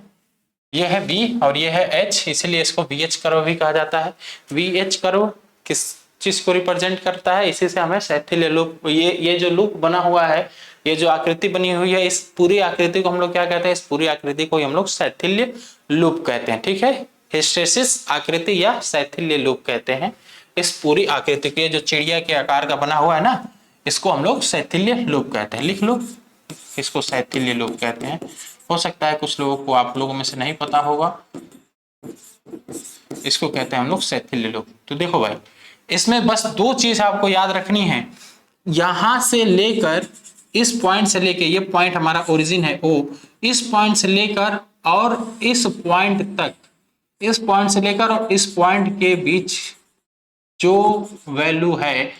ये है बी और ये है एच, इसलिए इसको बीएच कर्व भी कहा जाता है। बीएच कर्व किस चीज को रिप्रेजेंट करता है, इसी से हमें शैथिल्य लूप, ये जो लूप बना हुआ है, ये जो आकृति बनी हुई है, इस पूरी आकृति को हम लोग क्या कहते हैं, इस पूरी आकृति को हम लोग शैथिल्य लूप कहते हैं, ठीक है। हिस्टैरिसीस आकृति या शैथिल्य लूप कहते हैं इस पूरी आकृति के, जो चिड़िया के आकार का बना हुआ है ना, इसको हम लोग शैथिल्य लूप कहते हैं। लिख लो इसको शैथिल्य लूप कहते हैं। हो सकता है कुछ लोगों को, आप लोगों में से नहीं पता होगा, इसको कहते हैं हम लोग शैथिल्य लूप। तो देखो भाई इसमें बस दो चीज आपको याद रखनी है, यहां से लेकर इस पॉइंट से लेकर, ये पॉइंट हमारा ओरिजिन है ओ, इस पॉइंट से लेकर और इस पॉइंट तक, इस पॉइंट से लेकर और इस पॉइंट के बीच जो वैल्यू है,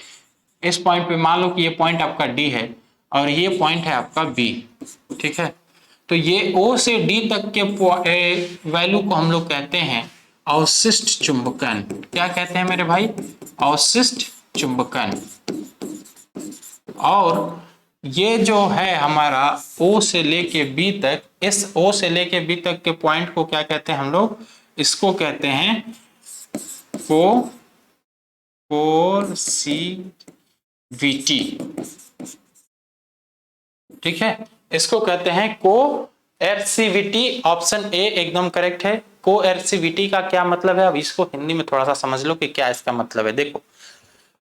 इस पॉइंट पे मान लो कि ये पॉइंट आपका डी है और ये पॉइंट है आपका बी, ठीक है। तो ये ओ से डी तक के वैल्यू को हम लोग कहते हैं अवशिष्ट चुंबकन। क्या कहते हैं मेरे भाई, अवशिष्ट चुंबकन। और ये जो है हमारा ओ से लेके बी तक, इस ओ से लेके बी तक के पॉइंट को क्या कहते हैं हम लोग, इसको कहते हैं कोएर्सिविटी, ठीक है, इसको कहते हैं कोएर्सिविटी। ऑप्शन ए एकदम करेक्ट है। कोएर्सिविटी का क्या मतलब है, अब इसको हिंदी में थोड़ा सा समझ लो कि क्या इसका मतलब है। देखो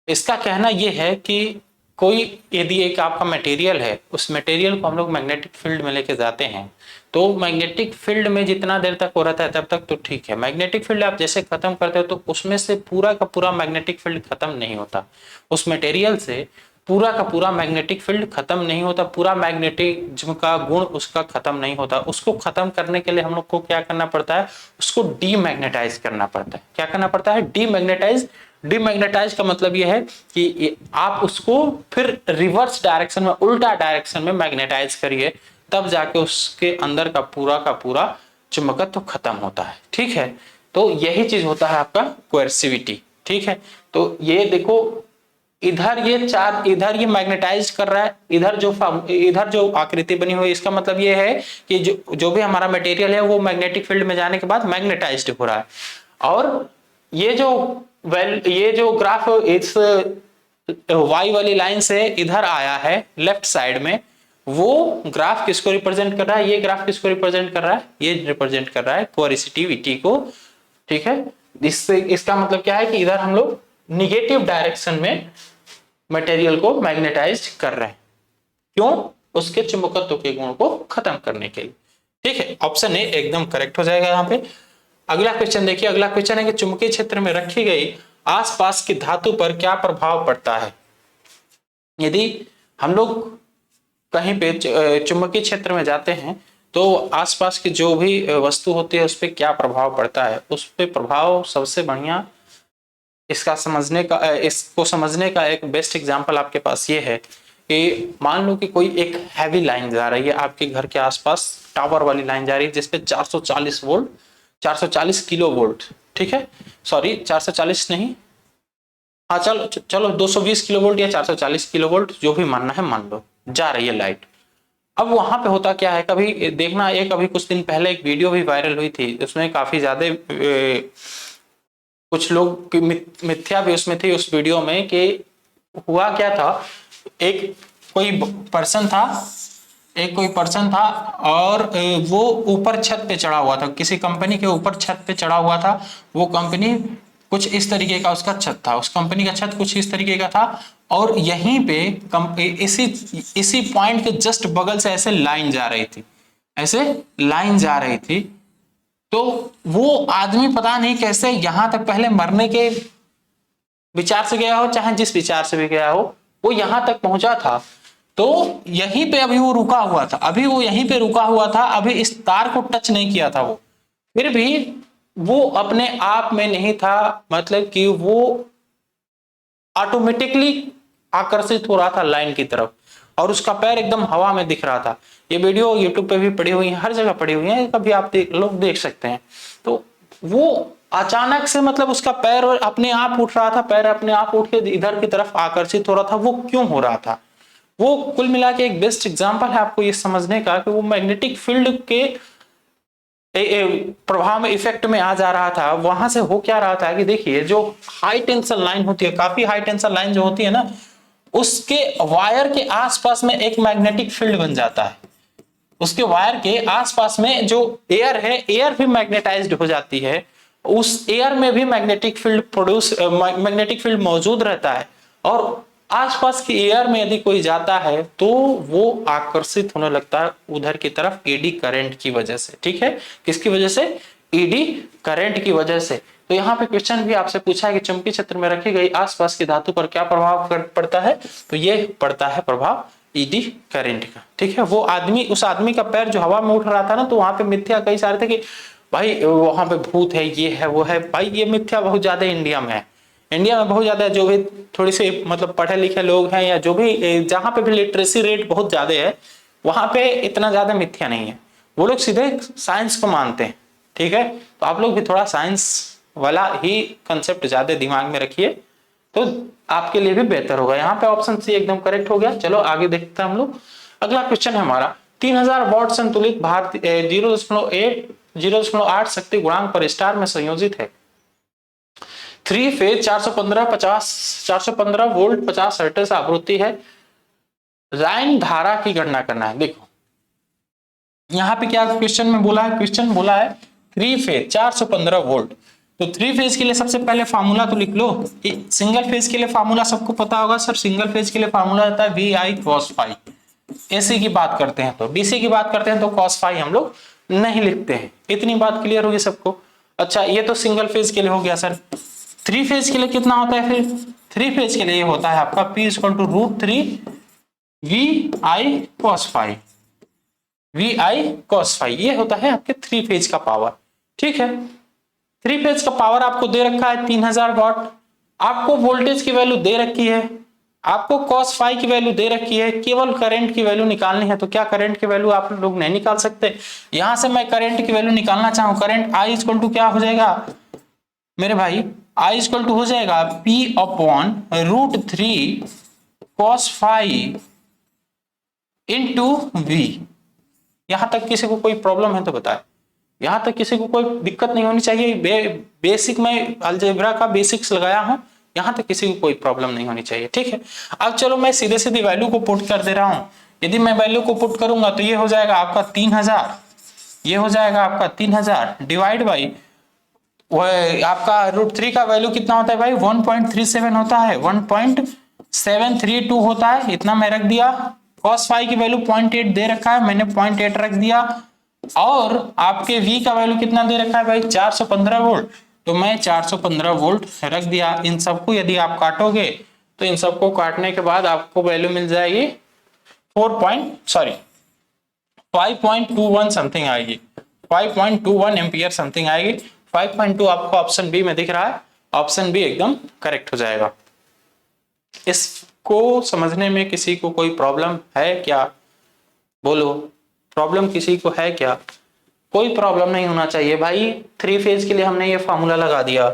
इसका कहना यह है कि कोई यदि एक आपका मटेरियल है, उस मटेरियल को हम लोग मैग्नेटिक फील्ड में लेके जाते हैं, तो मैग्नेटिक फील्ड में जितना देर तक हो रहता है तब तक तो ठीक है। मैग्नेटिक फील्ड आप जैसे खत्म करते हो तो उसमें से पूरा का पूरा मैग्नेटिक फील्ड खत्म नहीं होता, उस मटेरियल से पूरा का पूरा मैग्नेटिक फील्ड खत्म नहीं होता, पूरा मैग्नेटिज्म का गुण उसका खत्म नहीं होता। उसको खत्म करने के लिए हम लोग को क्या करना पड़ता है, उसको डीमैग्नेटाइज करना पड़ता है। क्या करना पड़ता है, डीमैग्नेटाइज। डिमैग्नेटाइज का मतलब ये है कि आप उसको फिर रिवर्स डायरेक्शन में, उल्टा डायरेक्शन में मैग्नेटाइज करिए, तब जाके उसके अंदर का पूरा चुंबकत्व खत्म होता है। ठीक है, तो यही चीज होता है आपका कोएर्सिविटी। ठीक है, तो ये देखो इधर ये मैग्नेटाइज कर रहा है, इधर जो आकृति बनी हुई, इसका मतलब ये है कि जो भी हमारा मटेरियल है वो मैग्नेटिक फील्ड में जाने के बाद मैग्नेटाइज्ड हो रहा है। और ये जो ग्राफ इस वाई वाली लाइन से इधर आया है लेफ्ट साइड में, वो ग्राफ किसको रिप्रेजेंट कर रहा है? ये ग्राफ किसको रिप्रेजेंट कर रहा है? ये रिप्रेजेंट कर रहा है कोएर्सिविटी को। ठीक है, इसका मतलब क्या है कि इधर हम लोग निगेटिव डायरेक्शन में मटेरियल को मैग्नेटाइज कर रहे हैं। क्यों? उसके चुंबकत्व के गुण को खत्म करने के लिए। ठीक है, ऑप्शन ए एकदम करेक्ट हो जाएगा यहाँ पे। अगला क्वेश्चन देखिए, अगला क्वेश्चन है कि चुंबकीय क्षेत्र में रखी गई आसपास की धातु पर क्या प्रभाव पड़ता है? यदि हम लोग कहीं पे चुंबकीय क्षेत्र में जाते हैं तो आसपास की जो भी वस्तु होती है उस पर क्या प्रभाव पड़ता है? उस पर प्रभाव सबसे बढ़िया इसको समझने का एक बेस्ट एग्जांपल आपके पास ये है कि मान लो कि कोई एक हैवी लाइन जा रही है आपके घर के आसपास, टावर वाली लाइन जा रही है जिसपे 440 किलो वोल्ट, ठीक है, सॉरी 440 नहीं, हाँ चलो 220 किलो वोल्ट या 440 किलो वोल्ट जो भी मानना है मान लो, जा रही है लाइट। अब वहां पे होता क्या है, कभी देखना, अभी कुछ दिन पहले एक वीडियो भी वायरल हुई थी, उसमें काफी ज्यादा कुछ लोग मिथ्या भी उसमें थी उस वीडियो में। कि हुआ क्या था, कोई पर्सन था और वो ऊपर छत पे चढ़ा हुआ था, किसी कंपनी के ऊपर छत पे चढ़ा हुआ था। वो कंपनी कुछ इस तरीके का उसका छत था, उस कंपनी का छत कुछ इस तरीके का था, और यहीं पे इसी पॉइंट के जस्ट बगल से ऐसे लाइन जा रही थी। तो वो आदमी पता नहीं कैसे यहां तक पहले मरने के विचार से गया हो, चाहे जिस विचार से भी गया हो, वो यहां तक पहुंचा था। तो यहीं पे अभी वो रुका हुआ था, अभी इस तार को टच नहीं किया था वो, फिर भी वो अपने आप में नहीं था, मतलब कि वो ऑटोमेटिकली आकर्षित हो रहा था लाइन की तरफ, और उसका पैर एकदम हवा में दिख रहा था। ये वीडियो यूट्यूब पे भी पड़ी हुई है, हर जगह पड़ी हुई है, कभी आप लोग देख सकते हैं। तो वो अचानक से, मतलब उसका पैर अपने आप उठ रहा था, पैर अपने आप उठ के इधर की तरफ आकर्षित हो रहा था। वो क्यों हो रहा था? वो कुल मिला के एक बेस्ट एग्जांपल है आपको ये समझने का कि वो मैग्नेटिक फील्ड के प्रभाव में, इफेक्ट में आ जा रहा था। वहां से हो क्या रहा था कि देखिए, जो हाई टेंशन लाइन होती है, काफी हाई टेंशन लाइन जो होती है ना, उसके वायर के आसपास में एक मैग्नेटिक फील्ड बन जाता है। उसके वायर के आसपास में जो एयर है, एयर भी मैग्नेटाइज्ड हो जाती है, उस एयर में भी मैग्नेटिक फील्ड मौजूद रहता है। और आसपास की एयर में यदि कोई जाता है तो वो आकर्षित होने लगता है उधर की तरफ, एडी करंट की वजह से। ठीक है, किसकी वजह से? एडी करंट की वजह से। तो यहाँ पे क्वेश्चन भी आपसे पूछा है कि चुंबकीय क्षेत्र में रखी गई आसपास की धातु पर क्या प्रभाव पड़ता है? तो ये पड़ता है प्रभाव ईडी करंट का। ठीक है, उस आदमी का पैर जो हवा में उठ रहा था ना, तो वहां पे मिथ्या कई सारे थे कि भाई वहां पे भूत है, ये है, वो है। भाई ये मिथ्या बहुत ज्यादा इंडिया में है, बहुत ज्यादा है। जो भी थोड़ी सी मतलब पढ़े लिखे लोग हैं, या जो भी जहां पे भी लिटरेसी रेट बहुत ज्यादा है, वहां पे इतना ज्यादा मिथ्या नहीं है। वो लोग सीधे साइंस को मानते हैं। ठीक है, तो आप लोग भी थोड़ा साइंस वाला ही कंसेप्ट ज्यादा दिमाग में रखिए, तो आपके लिए भी बेहतर होगा। यहाँ पे ऑप्शन सी एकदम करेक्ट हो गया। चलो आगे देखते हैं हम लोग। अगला क्वेश्चन है हमारा, 3000 वॉट संतुलित भार 0.8 शक्ति गुणांक पर स्टार में संयोजित है। 3 फेज 415 वोल्ट 50 हर्ट्ज आवृत्ति है। लाइन धारा की गणना करना है। देखो यहाँ पे क्या क्वेश्चन में बोला है, 3 फेज 415 वोल्ट। तो 3 फेज के लिए सबसे पहले फार्मूला तो लिख लो। सिंगल फेज के लिए फार्मूला सबको पता होगा सर, सिंगल फेज के लिए फार्मूला रहता है VI cos फाई। AC की बात करते हैं तो, DC की बात करते हैं तो cos फाई हम लोग नहीं लिखते हैं। इतनी बात क्लियर होगी सबको? अच्छा, ये तो सिंगल फेज के लिए हो गया सर। 3 फेज के लिए कितना होता है फिर? 3 फेज के लिए होता है आपका P = √3 VI cos phi. VI cos phi ये होता है आपके 3 फेज का पावर। ठीक है, 3 फेज का पावर आपको दे रखा है 3000 वॉट। आपको वोल्टेज की वैल्यू दे रखी है, आपको cos फाई की वैल्यू दे रखी है, केवल करंट की वैल्यू निकालनी है। तो क्या करंट की वैल्यू आप लोग नहीं निकाल सकते? यहां से मैं करंट की वैल्यू निकालना चाहूं, करंट I इक्वल टू क्या हो जाएगा मेरे भाई? I इक्वल टू हो जाएगा P upon √3 cos phi into V. यहां तक किसी को कोई प्रॉब्लम है तो बताए, यहां तक किसी को कोई दिक्कत नहीं होनी चाहिए। बेसिक में अलजेब्रा का बेसिक्स लगाया हूं, यहां तक किसी को कोई प्रॉब्लम नहीं होनी चाहिए, ठीक है। अब चलो मैं सीधे सीधे वैल्यू को पुट कर दे रहा हूं। यदि मैं वैल्यू को पुट करूंगा तो ये हो जाएगा आपका 3000, ये हो जाएगा आपका 3000 डिवाइड बाई आपका √3 का वैल्यू कितना होता है भाई? 1.37 होता है, 1.732 होता है, इतना मैं रख दिया। cos फाई की वैल्यू 0.8 दे रखा है, मैंने 0.8 रख दिया। और आपके v का वैल्यू कितना दे रखा है भाई? 415 वोल्ट, तो मैं 415 वोल्ट रख दिया। इन सबको यदि आप काटोगे तो इन सबको काटने के बाद आपको वैल्यू मिल जाएगी 5.21 समथिंग आएगी, 5.21 एम्पियर समथिंग आएगी। 5.2 आपको ऑप्शन बी में दिख रहा है, ऑप्शन बी एकदम करेक्ट हो जाएगा। इसको समझने में किसी को कोई प्रॉब्लम है क्या? बोलो, प्रॉब्लम किसी को है क्या? कोई प्रॉब्लम नहीं होना चाहिए भाई। 3 फेज के लिए हमने ये फार्मूला लगा दिया,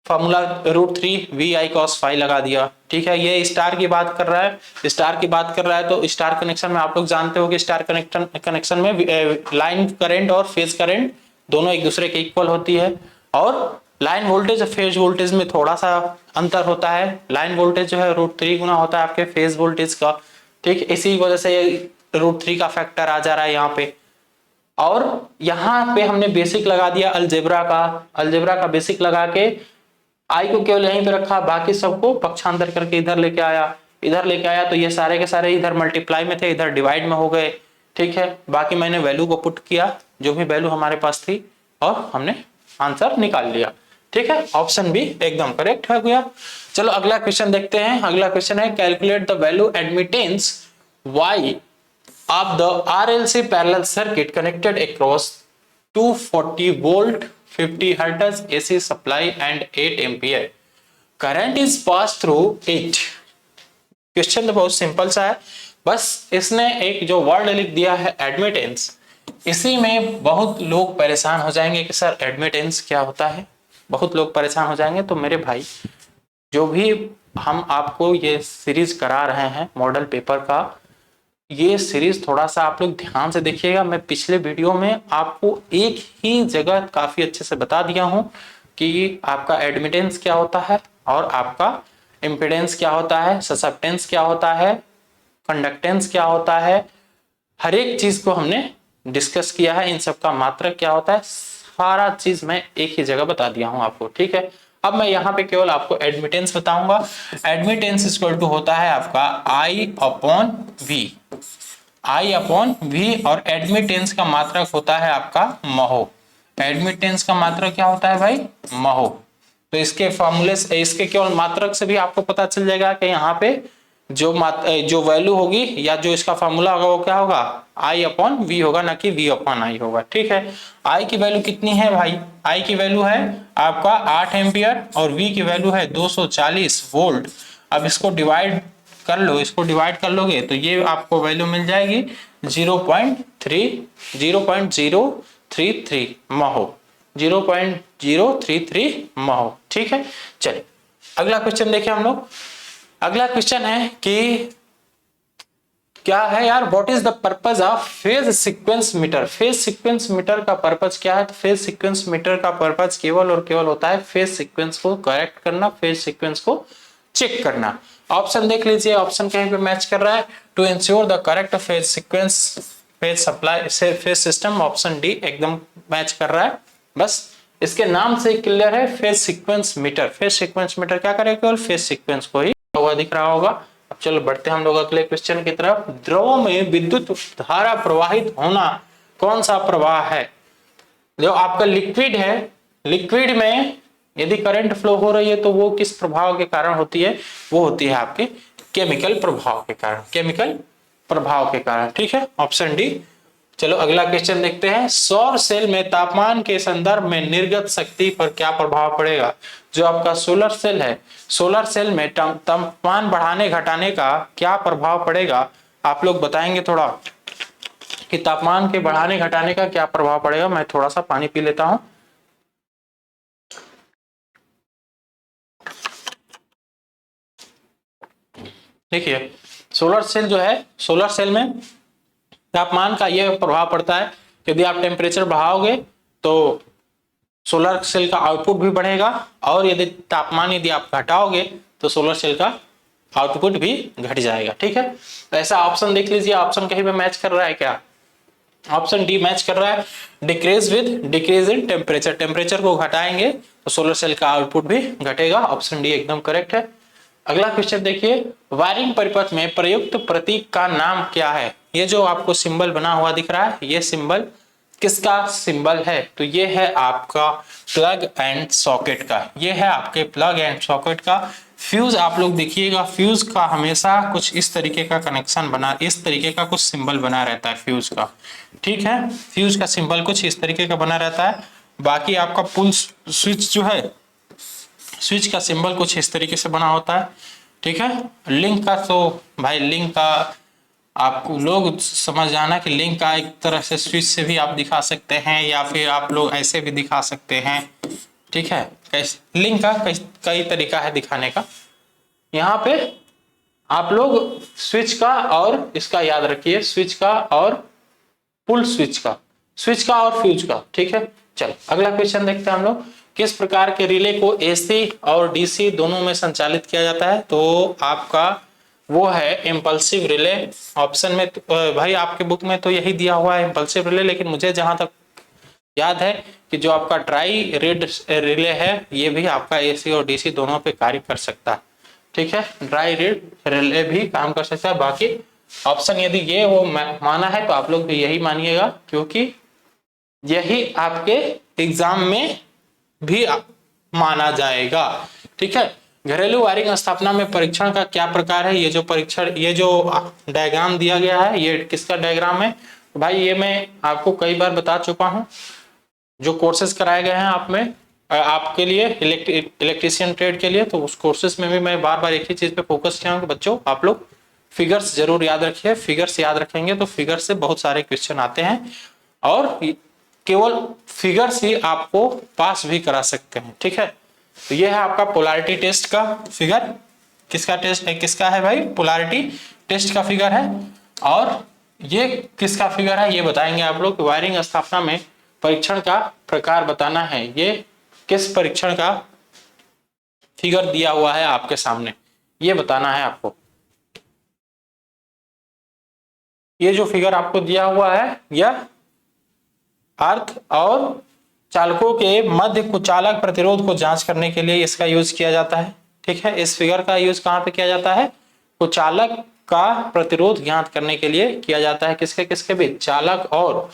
फार्मूला √3 VI cos फाई लगा दिया, ठीक है। ये स्टार की बात कर रहा है, स्टार की बात कर रहा है तो स्टार कनेक्शन में आप लोग जानते हो कि स्टार कनेक्शन में लाइन करंट और फेज करंट दोनों एक दूसरे के इक्वल होती है। और लाइन वोल्टेज और फेज वोल्टेज में थोड़ा सा अंतर होता है। लाइन वोल्टेज जो है √3 गुना होता है आपके फेज वोल्टेज का, ठीक। इसी वजह से √3 का फैक्टर आ जा रहा है यहाँ पे। और यहाँ पे हमने बेसिक लगा दिया अलजेब्रा का बेसिक लगा के आई को केवल यहीं पे रखा, बाकी सबको पक्षांतर करके इधर लेके आया, तो ये सारे के सारे इधर मल्टीप्लाई में थे, इधर डिवाइड में हो गए, ठीक है। बाकी मैंने वैल्यू को पुट किया, जो भी वैल्यू हमारे पास थी, और हमने आंसर निकाल लिया, ठीक है। ऑप्शन बी एकदम करेक्ट हो गया। चलो अगला क्वेश्चन देखते हैं। अगला क्वेश्चन है calculate the value admittance Y of the RLC parallel circuit connected across 240 volt 50 hertz AC supply and 8 ampere current is passed through it। Question तो बहुत सिंपल सा है, बस इसने एक जो वर्ड लिख दिया है एडमिटेंस, इसी में बहुत लोग परेशान हो जाएंगे कि सर एडमिटेंस क्या होता है, बहुत लोग परेशान हो जाएंगे। तो मेरे भाई, जो भी हम आपको ये सीरीज करा रहे हैं मॉडल पेपर का, ये सीरीज थोड़ा सा आप लोग ध्यान से देखिएगा। मैं पिछले वीडियो में आपको एक ही जगह काफी अच्छे से बता दिया हूं कि आपका एडमिटेंस क्या होता है और आपका इम्पीडेंस क्या होता है, ससेप्टेंस क्या होता है, कंडक्टेंस क्या होता है, हर एक चीज को हमने डिस्कस किया है। इन सब का मात्रक क्या होता है, सारा चीज मैं एक ही जगह बता दिया हूं आपको, ठीक है। अब मैं यहाँ पे केवल आपको एडमिटेंस बताऊंगा। एडमिटेंस इक्वल टू होता है आपका I अपॉन V, और एडमिटेंस का मात्रक होता है आपका महो। एडमिटेंस का मात्रक क्या होता है भाई? महो। तो इसके फॉर्मूले से, इसके केवल मात्रक से भी आपको पता चल जाएगा कि यहाँ पे जो वैल्यू होगी या जो इसका फॉर्मूला होगा वो क्या होगा? I अपॉन V होगा, ना कि V अपॉन I होगा, ठीक है। I की वैल्यू कितनी है भाई? I की वैल्यू है आपका 8 एम्पियर और V की वैल्यू है 240 वोल्ट। अब इसको डिवाइड कर लो, इसको डिवाइड कर लोगे तो ये आपको वैल्यू मिल जाएगी 0.033 महो, 0.033 महो, ठीक है। चलिए अगला क्वेश्चन देखिए हम लोग। अगला क्वेश्चन है कि क्या है यार, what is the purpose of phase sequence meter. Phase sequence meter का पर्पज क्या है? तो फेज सीक्वेंस मीटर का पर्पज केवल और केवल होता है फेज सीक्वेंस को करेक्ट करना, फेज सीक्वेंस को चेक करना। ऑप्शन देख लीजिए, ऑप्शन कहीं पे मैच कर रहा है। To ensure the correct phase sequence phase supply phase system, option D एकदम मैच कर रहा है। बस इसके नाम से क्लियर है, phase sequence meter. Phase sequence meter क्या करेगा? केवल फेज सीक्वेंस को ही हुआ दिख रहा होगा। अब चलो बढ़ते हैं हम लोग अगले क्वेश्चन की तरफ। द्रव में विद्युत धारा प्रवाहित होना कौन सा प्रवाह है? जो आपका लिक्विड है, लिक्विड में यदि करंट फ्लो हो रही है तो वो किस प्रभाव के कारण होती है? वो होती है आपके केमिकल प्रभाव के कारण, केमिकल प्रभाव के कारण, ठीक है। ऑप्शन डी चलो अगला क्वेश्चन देखते हैं। सौर सेल में तापमान के संदर्भ में निर्गत शक्ति पर क्या प्रभाव पड़ेगा? जो आपका सोलर सेल है, सोलर सेल में तापमान बढ़ाने घटाने का क्या प्रभाव पड़ेगा? आप लोग बताएंगे थोड़ा कि तापमान के बढ़ाने घटाने का क्या प्रभाव पड़ेगा। मैं थोड़ा सा पानी पी लेता हूं। देखिए सोलर सेल जो है, सोलर सेल में तापमान का यह प्रभाव पड़ता है, यदि आप टेम्परेचर बढ़ाओगे तो सोलर सेल का आउटपुट भी बढ़ेगा, और यदि तापमान यदि आप घटाओगे तो सोलर सेल का आउटपुट भी घट जाएगा। ठीक है, तो ऐसा ऑप्शन देख लीजिए, ऑप्शन कहीं पे मैच कर रहा है क्या? ऑप्शन डी मैच कर रहा है, decrease with decrease in temperature. Temperature को घटाएंगे तो सोलर सेल का आउटपुट भी घटेगा। ऑप्शन डी एकदम करेक्ट है। अगला क्वेश्चन देखिए, वायरिंग परिपथ में प्रयुक्त प्रतीक का नाम क्या है? ये जो आपको सिंबल बना हुआ दिख रहा है, ये सिंबल किसका सिंबल है? तो ये है आपका प्लग एंड सॉकेट का, ये है आपके प्लग एंड सॉकेट का। फ्यूज आप लोग देखिएगा, फ्यूज का हमेशा कुछ इस तरीके का कनेक्शन बना, इस तरीके का कुछ सिंबल बना रहता है फ्यूज का। ठीक है, फ्यूज का सिंबल कुछ इस तरीके का बना रहता है। बाकी आपका पुल स्विच जो है, स्विच का सिंबल कुछ इस तरीके से बना होता है। ठीक है, लिंक का तो भाई लिंक का आपको लोग समझ जाना कि लिंक का एक तरह से स्विच से भी आप दिखा सकते हैं, या फिर आप लोग ऐसे भी दिखा सकते हैं। ठीक है, लिंक का कई तरीका है दिखाने का। यहाँ पे आप लोग स्विच का और इसका याद रखिए, स्विच का और पुल स्विच का, स्विच का और फ्यूज का। ठीक है, चलो अगला क्वेश्चन देखते हैं हम लोग। किस प्रकार के रिले को एसी और डीसी दोनों में संचालित किया जाता है? तो आपका वो है इम्पल्सिव रिले। ऑप्शन में भाई आपके बुक में तो यही दिया हुआ है इम्पल्सिव रिले, लेकिन मुझे जहां तक याद है कि जो आपका ट्राई रेड रिले है, ये भी आपका एसी और डीसी दोनों पे कार्य कर सकता है। ठीक है, ड्राई रेड रिले भी काम कर सकता है। बाकी ऑप्शन यदि ये वो माना है तो आप लोग भी यही मानिएगा, क्योंकि यही आपके एग्जाम में भी माना जाएगा। ठीक है, घरेलू वायरिंग स्थापना में परीक्षण का क्या प्रकार है? ये जो परीक्षण, ये जो डायग्राम दिया गया है, ये किसका डायग्राम है? तो भाई ये मैं आपको कई बार बता चुका हूं, जो कोर्सेज कराए गए हैं आप में आपके लिए इलेक्ट्रीशियन ट्रेड के लिए, तो उस कोर्सेज में भी मैं बार बार एक ही चीज पे फोकस किया हूं कि बच्चों आप लोग फिगर्स जरूर याद रखिए। फिगर्स याद रखेंगे तो फिगर से बहुत सारे क्वेश्चन आते हैं, और केवल फिगर्स ही आपको पास भी करा सकते हैं। ठीक है, तो ये है आपका पोलैरिटी टेस्ट का फिगर। किसका टेस्ट है? किसका है भाई? पोलैरिटी टेस्ट का फिगर है। और ये किसका फिगर है ये बताएंगे आप लोग। वायरिंग स्थापना में परीक्षण का प्रकार बताना है, ये किस परीक्षण का फिगर दिया हुआ है आपके सामने, ये बताना है आपको। ये जो फिगर आपको दिया हुआ है, यह अर्थ और चालकों के मध्य कुचालक प्रतिरोध को जांच करने के लिए इसका यूज किया जाता है। ठीक है, इस फिगर का यूज कहां पे किया जाता है? कुचालक का प्रतिरोध ज्ञात करने के लिए किया जाता है। किसके किसके बीच? चालक और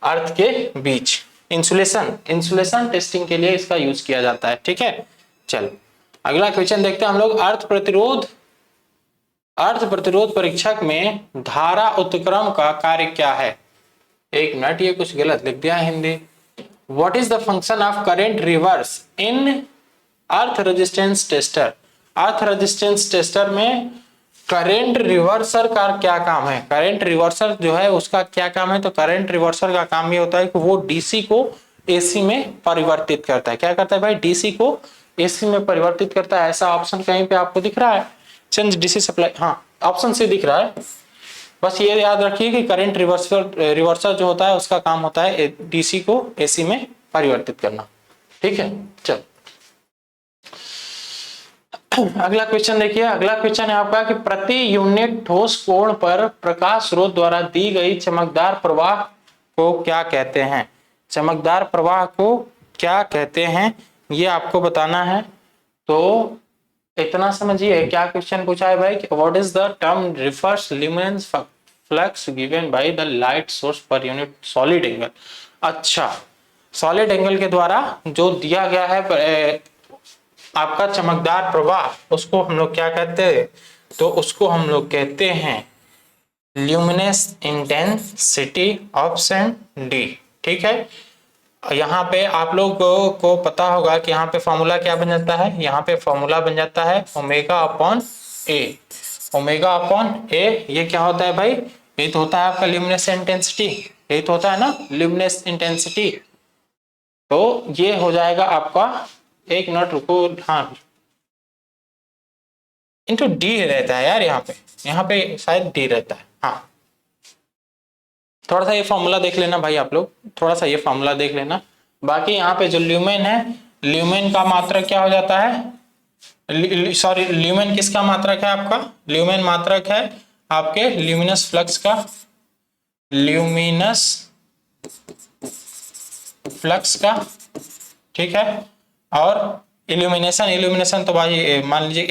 अर्थ के बीच। इंसुलेशन टेस्टिंग के लिए इसका यूज किया जाता है। ठीक है, चल अगला क्वेश्चन देखते हैं हम लोग। अर्थ प्रतिरोध परीक्षक में धारा उत्क्रम का कार्य क्या है? एक मिनट, ये कुछ गलत लिख दिया है Hindi. What is the function of current reverse in earth resistance tester? Earth resistance tester में करंट रिवर्सर का क्या काम है? करंट रिवर्सर जो है उसका क्या काम है? तो करंट रिवर्सर का काम ये होता है कि वो डीसी को एसी में परिवर्तित करता है। क्या करता है भाई? डीसी को एसी में परिवर्तित करता है। ऐसा ऑप्शन कहीं पे आपको दिख रहा है? चेंज डीसी सप्लाई, हाँ ऑप्शन से दिख रहा है। बस ये याद रखिए कि करंट रिवर्सर जो होता है उसका काम होता है डीसी को एसी में परिवर्तित करना। ठीक है, चल अगला क्वेश्चन देखिए। अगला क्वेश्चन है आपका कि प्रति यूनिट ठोस कोण पर प्रकाश स्रोत द्वारा दी गई चमकदार प्रवाह को क्या कहते हैं? चमकदार प्रवाह को क्या कहते हैं ये आपको बताना है। तो इतना समझिए क्या क्वेश्चन पूछा है भाई, what is the term reverse luminance flux given by the light source per unit solid angle. अच्छा, सॉलिड एंगल के द्वारा जो दिया गया है आपका चमकदार प्रवाह, उसको हम लोग क्या कहते हैं? तो उसको हम लोग कहते हैं ल्यूमिनेस इंटेंसिटी ऑप्शन डी। ठीक है, यहाँ पे आप लोगों को पता होगा कि यहाँ पे फॉर्मूला क्या बन जाता है, यहाँ पे फॉर्मूला बन जाता है ओमेगा अपॉन ए। ओमेगा अपॉन ए ये क्या होता है भाई, ये तो होता है आपका ल्यूमिनेस इंटेंसिटी, ये तो होता है ना ल्यूमिनेस इंटेंसिटी। तो ये हो जाएगा आपका, एक मिनट रुको, हाँ इंटू डी रहता है यार, यहाँ पे शायद डी रहता है। हाँ थोड़ा सा ये फॉर्मूला देख लेना भाई आप लोग, थोड़ा सा ये फॉर्मूला देख लेना। बाकी यहाँ पे जो ल्यूमेन है, ल्यूमेन का मात्रक क्या हो जाता है, सॉरी ल्यूमेन किसका मात्रक है आपका, ल्यूमेन मात्रक है आपके ल्यूमिनस फ्लक्स का, ल्यूमिनस फ्लक्स का। ठीक है, और इल्यूमिनेशन, इल्यूमिनेशन तो भाई मान लीजिए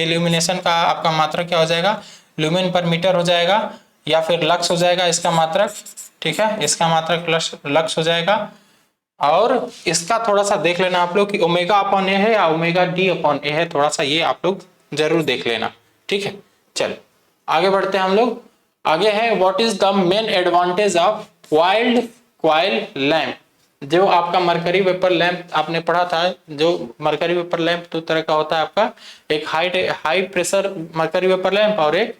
इल्यूमिनेशन का आपका मात्रक क्या हो जाएगा, ल्यूमेन पर मीटर हो जाएगा या फिर लक्स हो जाएगा इसका मात्रक। ठीक है, इसका मात्रक लक्स हो जाएगा। और इसका थोड़ा सा देख लेना आप लोग कि ओमेगा अपॉन ए है या ओमेगा डी अपॉन ए है, थोड़ा सा ये आप लोग जरूर देख लेना। ठीक है, चल आगे बढ़ते हैं हम लोग। आगे है what is the main advantage of wild coil lamp. जो आपका मरकरी वेपर लैंप आपने पढ़ा था, जो मरकरी वेपर लैंप दो तरह का होता है आपका, एक high pressure mercury vapour lamp और एक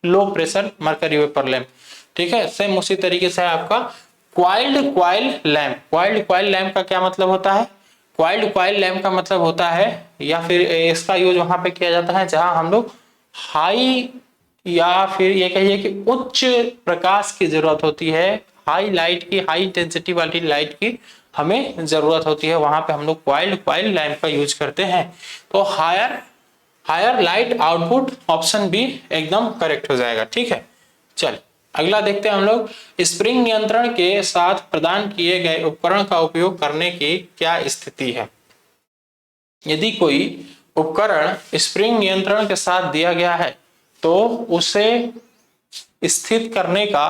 low pressure mercury vapour lamp. ठीक है, सेम उसी तरीके से आपका coiled coil lamp. Coiled coil lamp का क्या मतलब होता है, क्वाइल्ड क्वाइल लैंप का मतलब होता है, या फिर इसका यूज वहां पे किया जाता है जहां हम लोग हाई या फिर ये कहिए कि उच्च प्रकाश की जरूरत होती है, हाई लाइट की, हाई इंटेंसिटी वाली लाइट की हमें जरूरत होती है, वहां पे हम लोग क्वाइल्ड क्वाइल लैंप का यूज करते हैं। तो higher light output, option B एकदम करेक्ट हो जाएगा। ठीक है, चल अगला देखते हैं हम लोग। स्प्रिंग नियंत्रण के साथ प्रदान किए गए उपकरण का उपयोग करने की क्या स्थिति है। यदि कोई उपकरण स्प्रिंग नियंत्रण के साथ दिया गया है तो उसे स्थित करने का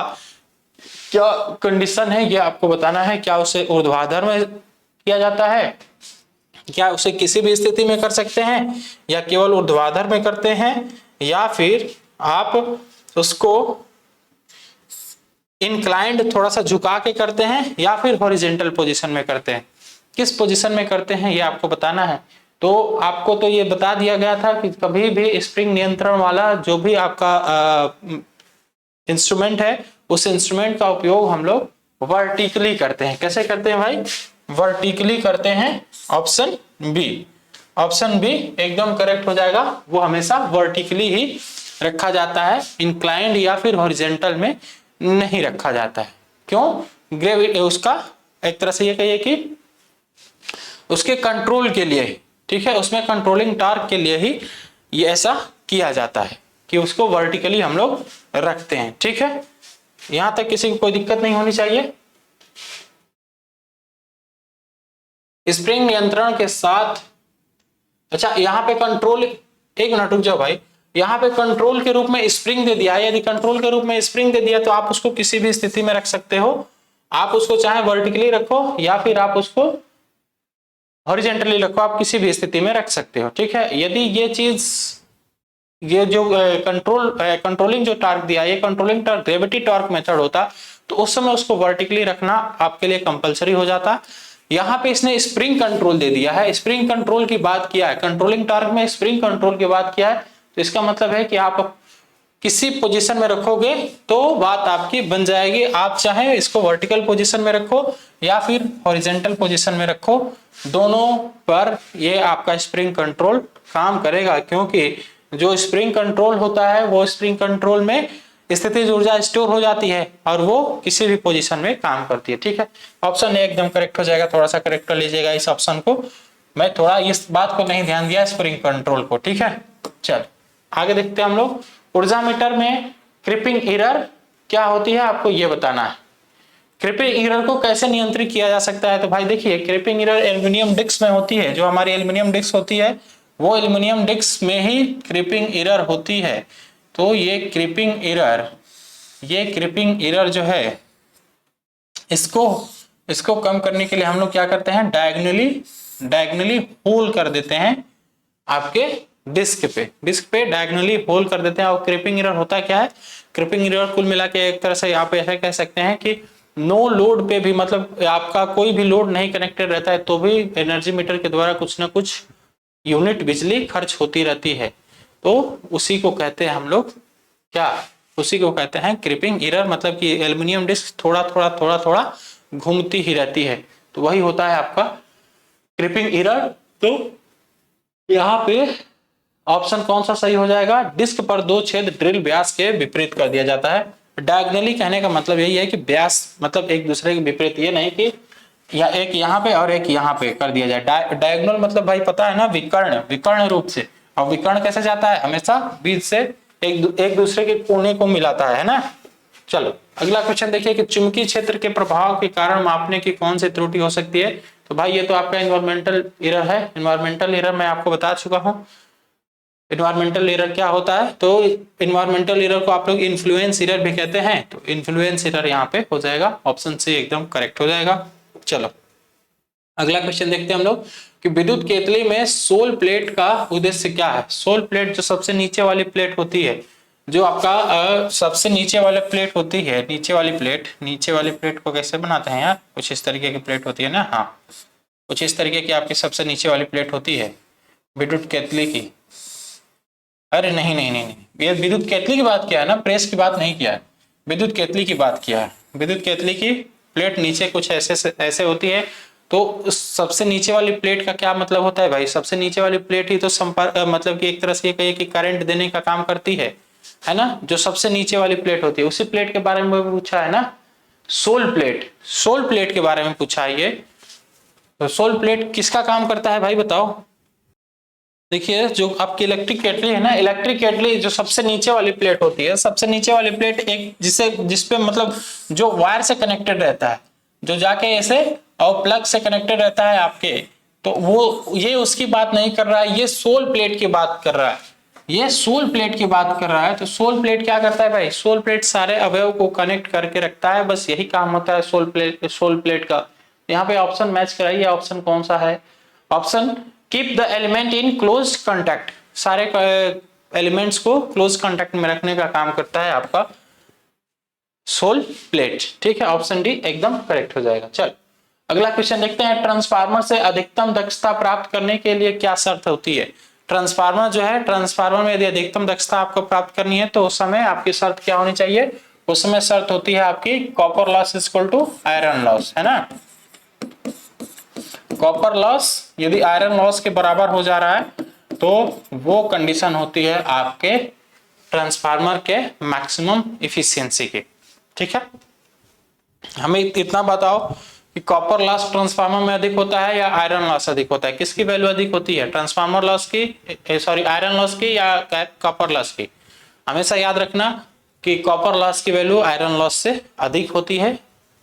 क्या कंडीशन है, यह आपको बताना है। क्या उसे ऊर्ध्वाधर में किया जाता है, क्या उसे किसी भी स्थिति में कर सकते हैं, या केवल ऊर्ध्वाधर में करते हैं, या फिर आप उसको इंक्लाइंड थोड़ा सा झुका के करते हैं, या फिर हॉरिजेंटल पोजीशन में करते हैं। किस पोजीशन में करते हैं ये आपको बताना है। तो आपको तो ये बता दिया गया था कि कभी भी स्प्रिंग नियंत्रण वाला जो भी आपका इंस्ट्रूमेंट है, उस इंस्ट्रूमेंट का उपयोग हम लोग वर्टिकली करते हैं। कैसे करते हैं भाई, वर्टिकली करते हैं। ऑप्शन बी, ऑप्शन बी एकदम करेक्ट हो जाएगा। वो हमेशा वर्टिकली ही रखा जाता है, इंक्लाइंड या फिर हॉरिजेंटल में नहीं रखा जाता है। क्यों, ग्रेविटी उसका एक तरह से ये कहिए कि उसके कंट्रोल के लिए ही, ठीक है, उसमें कंट्रोलिंग टार्क के लिए ही ये ऐसा किया जाता है कि उसको वर्टिकली हम लोग रखते हैं। ठीक है, यहां तक किसी को कोई दिक्कत नहीं होनी चाहिए। स्प्रिंग नियंत्रण के साथ, अच्छा यहाँ पे कंट्रोल, एक मिनट रुक जाओ भाई, यहाँ पे कंट्रोल के रूप में स्प्रिंग दे दिया है। यदि कंट्रोल के रूप में स्प्रिंग दे दिया तो आप उसको किसी भी स्थिति में रख सकते हो। आप उसको चाहे वर्टिकली रखो या फिर आप उसको हॉरिजेंटली रखो, आप किसी भी स्थिति में रख सकते हो। ठीक है, यदि ये चीज, ये जो कंट्रोलिंग जो टॉर्क दिया, ये controlling torque gravity torque method होता तो उस समय उसको वर्टिकली रखना आपके लिए कंपलसरी हो जाता। यहाँ पे इसने स्प्रिंग कंट्रोल दे दिया है, स्प्रिंग कंट्रोल की बात किया है, कंट्रोलिंग टॉर्क में स्प्रिंग कंट्रोल की बात किया है, तो इसका मतलब है कि आप किसी पोजीशन में रखोगे तो बात आपकी बन जाएगी। आप चाहे इसको वर्टिकल पोजीशन में रखो या फिर हॉरिजेंटल पोजीशन में रखो, दोनों पर ये आपका स्प्रिंग कंट्रोल काम करेगा। क्योंकि जो स्प्रिंग कंट्रोल होता है वो स्प्रिंग कंट्रोल में स्थितिज ऊर्जा स्टोर हो जाती है और वो किसी भी पोजीशन में काम करती है। ठीक है, ऑप्शन ए एकदम करेक्ट हो जाएगा। थोड़ा सा करेक्ट कर लीजिएगा इस ऑप्शन को, मैं थोड़ा इस बात को नहीं ध्यान दिया स्प्रिंग कंट्रोल को। ठीक है, चल आगे देखते हैं हम लोग। ऊर्जा मीटर में क्रीपिंग एरर क्या होती है, आपको ये बताना है। क्रीपिंग एरर को कैसे नियंत्रित किया जा सकता है, तो भाई देखिए क्रीपिंग एरर एल्युमिनियम डिस्क में होती है। जो हमारी एल्युमिनियम डिस्क होती है वो एल्युमिनियम डिस्क में ही क्रीपिंग एरर होती है। तो ये क्रीपिंग एरर जो है, इसको कम करने के लिए हम लोग क्या करते हैं, डायगोनली होल कर देते हैं आपके डिस्क पे डायगोनली होल कर देते हैं। और क्रीपिंग एरर होता क्या है? क्रीपिंग एरर कुल मिला के एक तरह से आप ऐसा कह सकते हैं कि नो लोड पे भी, मतलब आपका कोई भी लोड नहीं कनेक्टेड रहता है तो भी एनर्जी मीटर के द्वारा कुछ ना कुछ यूनिट बिजली खर्च होती रहती है, तो उसी को कहते हैं हम लोग क्या? उसी को कहते हैं क्रीपिंग एरर। मतलब कि एल्युमिनियम डिस्क थोड़ा घूमती ही रहती है, तो वही होता है आपका क्रीपिंग एरर। तो यहाँ पे ऑप्शन कौन सा सही हो जाएगा? डिस्क पर दो छेद ड्रिल व्यास के विपरीत कर दिया जाता है। डायगोनली कहने का मतलब यही है कि व्यास मतलब एक दूसरे के विपरीत, ये नहीं कि या एक यहाँ पे और एक यहाँ पे कर दिया जाए। डायगोनल मतलब भाई पता है ना, विकर्ण, विकर्ण रूप से। और विकर्ण कैसे जाता है? हमेशा बीच से एक दूसरे के कोने को मिलाता है ना। चलो अगला क्वेश्चन देखिए कि चुंबकीय क्षेत्र के प्रभाव के कारण मापने की कौन सी त्रुटि हो सकती है? तो भाई ये तो आपका एनवायरमेंटल एरर है। एनवायरमेंटल एरर मैं आपको बता चुका हूँ। इन्वायरमेंटल एरर क्या होता है? तो इन्वायरमेंटल एरर को आप लोग इन्फ्लुएंस एरर भी कहते हैं, तो इन्फ्लुएंस एरर यहाँ पे हो जाएगा, ऑप्शन सी एकदम करेक्ट हो जाएगा। चलो अगला क्वेश्चन देखते हैं हम लोग कि विद्युत केतली में सोल प्लेट का उद्देश्य क्या है? सोल प्लेट जो सबसे नीचे वाली प्लेट होती है, जो आपका सबसे नीचे वाली प्लेट होती है, नीचे वाली प्लेट को कैसे बनाते हैं यार? कुछ इस तरीके की प्लेट होती है ना, हाँ कुछ इस तरीके की आपकी सबसे नीचे वाली प्लेट होती है विद्युत केतली की। अरे नहीं नहीं नहीं नहीं, ये विद्युत केतली की बात किया है ना, प्रेस की बात नहीं किया है, विद्युत केतली की बात किया है। विद्युत केतली की प्लेट नीचे कुछ ऐसे होती है। तो सबसे नीचे वाली प्लेट का क्या मतलब होता है भाई? सबसे नीचे वाली प्लेट ही तो संपर्क मतलब कि एक तरह से कहिए कि करंट देने का काम करती है ना। जो सबसे नीचे वाली प्लेट होती है उसी प्लेट के बारे में पूछा है ना, सोल प्लेट। सोल प्लेट के बारे में पूछा है ये। तो सोल प्लेट किसका काम करता है भाई बताओ? देखिए जो आपकी इलेक्ट्रिक केटली है ना, इलेक्ट्रिक केटली जो सबसे नीचे वाली प्लेट होती है, सबसे नीचे वाली प्लेट एक जिसपे मतलब जो वायर से कनेक्टेड रहता है, जो जाके ऐसे और प्लग से कनेक्टेड रहता है आपके, तो वो ये उसकी बात नहीं कर रहा है, ये सोल प्लेट की बात कर रहा है। ये सोल प्लेट की बात कर रहा है। तो सोल प्लेट क्या करता है भाई? सोल प्लेट सारे अवयव को कनेक्ट करके रखता है, बस यही काम होता है सोल प्लेट का। यहाँ पे ऑप्शन मैच कराइए, ऑप्शन कौन सा है? Option keep the element in close contact, सारे एलिमेंट्स को क्लोज कॉन्टैक्ट में रखने का काम करता है आपका सोल प्लेट। ठीक है, ऑप्शन डी एकदम करेक्ट हो जाएगा। चल अगला क्वेश्चन देखते हैं, ट्रांसफार्मर से अधिकतम दक्षता प्राप्त करने के लिए क्या शर्त होती है? ट्रांसफार्मर जो है, ट्रांसफार्मर में यदि अधिकतम दक्षता आपको प्राप्त करनी है तो उस समय आपकी शर्त क्या होनी चाहिए? उस समय शर्त होती है आपकी copper loss equal to iron loss, है ना। कॉपर लॉस यदि आयरन लॉस के बराबर हो जा रहा है तो वो कंडीशन होती है आपके ट्रांसफार्मर के मैक्सिमम इफिशियंसी की। ठीक है, हमें इतना बताओ कि कॉपर लॉस ट्रांसफार्मर में अधिक होता है या आयरन लॉस अधिक होता है? किसकी वैल्यू अधिक होती है, ट्रांसफार्मर लॉस की, सॉरी आयरन लॉस की या कॉपर लॉस की? हमेशा याद रखना कि कॉपर लॉस की वैल्यू आयरन लॉस से अधिक होती है।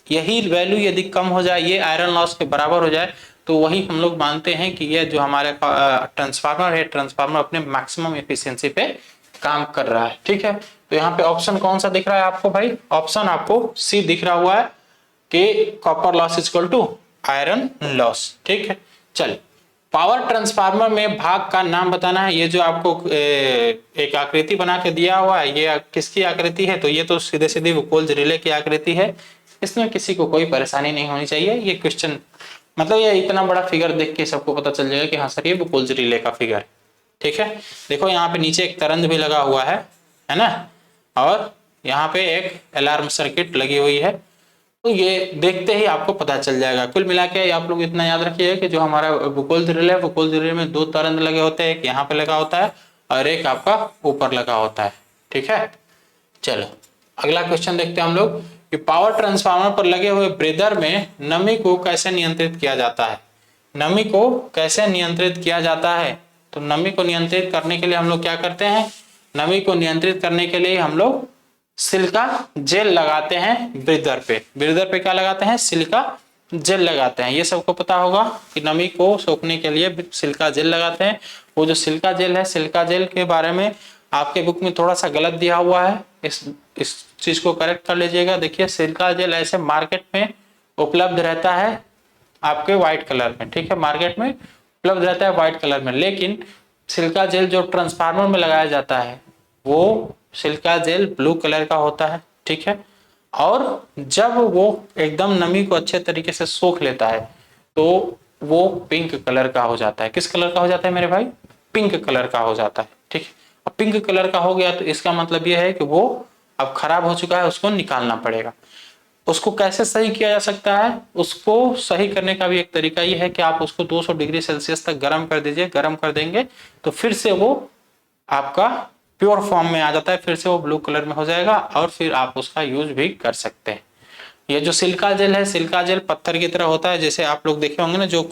यही वैल्यू यदि कम हो जाए, ये आयरन लॉस के बराबर हो जाए, तो वही हम लोग मानते हैं कि ये जो हमारे ट्रांसफार्मर है, ट्रांसफार्मर अपने मैक्सिमम एफिशिएंसी पे काम कर रहा है। ठीक है, तो यहाँ पे ऑप्शन कौन सा दिख रहा है आपको भाई? ऑप्शन आपको सी दिख रहा हुआ है कि copper loss equal to iron loss. ठीक है, चल पावर ट्रांसफार्मर में भाग का नाम बताना है। ये जो आपको एक आकृति बना के दिया हुआ है, ये किसकी आकृति है? तो ये तो सीधे सीधे वोल्टेज रिले की आकृति है। इसमें किसी को कोई परेशानी नहीं होनी चाहिए। ये क्वेश्चन मतलब ये इतना बड़ा फिगर देख के सबको पता चल जाएगा कि हाँ सर ये वोल्टेज रिले का फिगर। ठीक है, देखो यहाँ पे नीचे एक तरंग भी लगा हुआ है ना, और यहाँ पे एक अलार्म सर्किट लगी हुई है। तो ये देखते ही आपको पता चल जाएगा। कुल मिला के आप लोग इतना याद रखिए कि जो हमारा वोल्टेज रिले है, वोल्टेज रिले में दो तरंग लगे होते हैं, एक यहाँ पे लगा होता है और एक आपका ऊपर लगा होता है। ठीक है, चलो अगला क्वेश्चन देखते हैं हम लोग कि पावर ट्रांसफार्मर पर लगे हुए ब्रेदर में नमी को कैसे नियंत्रित किया जाता है? नमी को कैसे नियंत्रित किया जाता है? तो नमी को नियंत्रित करने के लिए हम लोग क्या करते हैं? नमी को नियंत्रित करने के लिए हम लोग सिलिका जेल लगाते हैं ब्रेदर पे। ब्रेदर पे क्या लगाते हैं? सिलिका जेल लगाते हैं। ये सबको पता होगा कि नमी को सोखने के लिए सिलिका जेल लगाते हैं। वो जो सिलिका जेल है, सिलिका जेल के बारे में आपके बुक में थोड़ा सा गलत दिया हुआ है, इस चीज को करेक्ट कर लीजिएगा। देखिए सिलिका जेल ऐसे मार्केट में उपलब्ध रहता है आपके व्हाइट कलर में। ठीक है, मार्केट में उपलब्ध रहता है व्हाइट कलर में, लेकिन सिलिका जेल जो ट्रांसफार्मर में लगाया जाता है वो सिलिका जेल ब्लू कलर का होता है, ठीक है। और जब वो एकदम नमी को अच्छे तरीके से सोख लेता है तो वो पिंक कलर का हो जाता है। किस कलर का हो जाता है मेरे भाई? पिंक कलर का हो जाता है, ठीक है। अब पिंक कलर का हो गया तो इसका मतलब ये है कि वो अब खराब हो चुका है, उसको निकालना पड़ेगा। उसको कैसे सही किया जा सकता है? उसको सही करने का भी एक तरीका ये है कि आप उसको 200 डिग्री सेल्सियस तक गर्म कर दीजिए। गर्म कर देंगे तो फिर से वो आपका प्योर फॉर्म में आ जाता है, फिर से वो ब्लू कलर में हो जाएगा और फिर आप उसका यूज भी कर सकते हैं। ये जो सिलिका जेल है, सिलिका जेल पत्थर की तरह होता है। जैसे आप लोग देखे होंगे ना, जो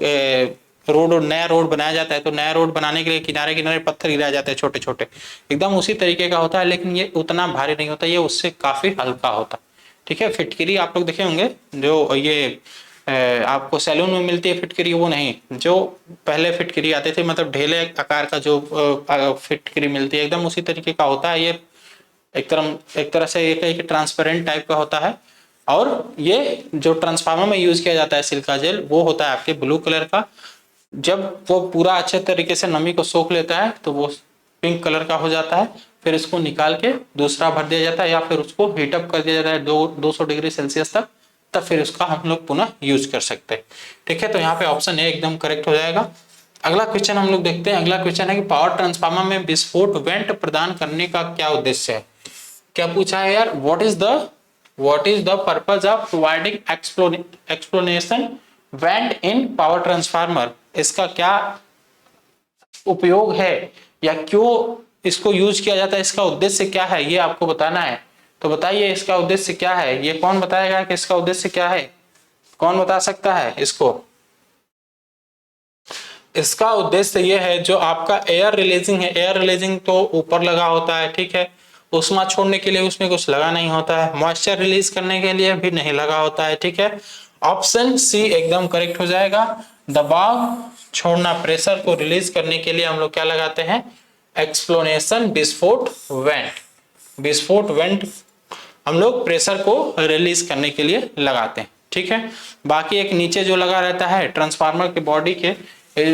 रोड नया रोड बनाया जाता है तो नया रोड बनाने के लिए किनारे किनारे पत्थर गिराए जाते हैं छोटे छोटे, एकदम उसी तरीके का होता है। लेकिन ये उतना भारी नहीं होता, ये उससे काफी हल्का होता है, ठीक है। फिटकरी आप लोग देखे होंगे जो ये आपको सैलून में मिलती है फिटकरी, वो नहीं, जो पहले फिटकरी आते थे, मतलब ढेले आकार का जो फिटकरी मिलती है एकदम उसी तरीके का होता है। ये एक तरह से एक ट्रांसपेरेंट टाइप का होता है। और ये जो ट्रांसफार्मर में यूज किया जाता है सिलिका जेल, वो होता है आपके ब्लू कलर का। जब वो पूरा अच्छे तरीके से नमी को सोख लेता है तो वो पिंक कलर का हो जाता है। फिर इसको निकाल के दूसरा भर दिया जाता है या फिर उसको हीटअप कर दिया जाता है 200 डिग्री सेल्सियस तक, तब फिर उसका हम लोग पुनः यूज कर सकते हैं, ठीक है। तो यहाँ पे ऑप्शन ए एकदम करेक्ट हो जाएगा। अगला क्वेश्चन हम लोग देखते हैं। अगला क्वेश्चन है कि पावर ट्रांसफार्मर में विस्फोट वेंट प्रदान करने का क्या उद्देश्य है? क्या पूछा है यार? What is the purpose of providing explanation went in power transformer? इसका क्या उपयोग है या क्यों इसको यूज किया जाता है, इसका उद्देश्य क्या है, ये आपको बताना है। तो बताइए इसका उद्देश्य क्या है? ये कौन बताएगा कि इसका उद्देश्य क्या है? कौन बता सकता है इसको? इसका उद्देश्य ये है, जो आपका एयर रिलीजिंग है, एयर रिलीजिंग तो ऊपर लगा होता है, ठीक है। उष्मा छोड़ने के लिए उसमें कुछ लगा नहीं होता है। मॉइस्चर रिलीज करने के लिए भी नहीं लगा होता है, ठीक है। ऑप्शन सी एकदम करेक्ट हो जाएगा। दबाव छोड़ना, प्रेशर को रिलीज करने के लिए हम लोग क्या लगाते हैं? एक्सप्लोनेशन विस्फोट वेंट। विस्फोट वेंट हम लोग प्रेशर को रिलीज करने के लिए लगाते हैं, ठीक है। बाकी एक नीचे जो लगा रहता है ट्रांसफार्मर के बॉडी के,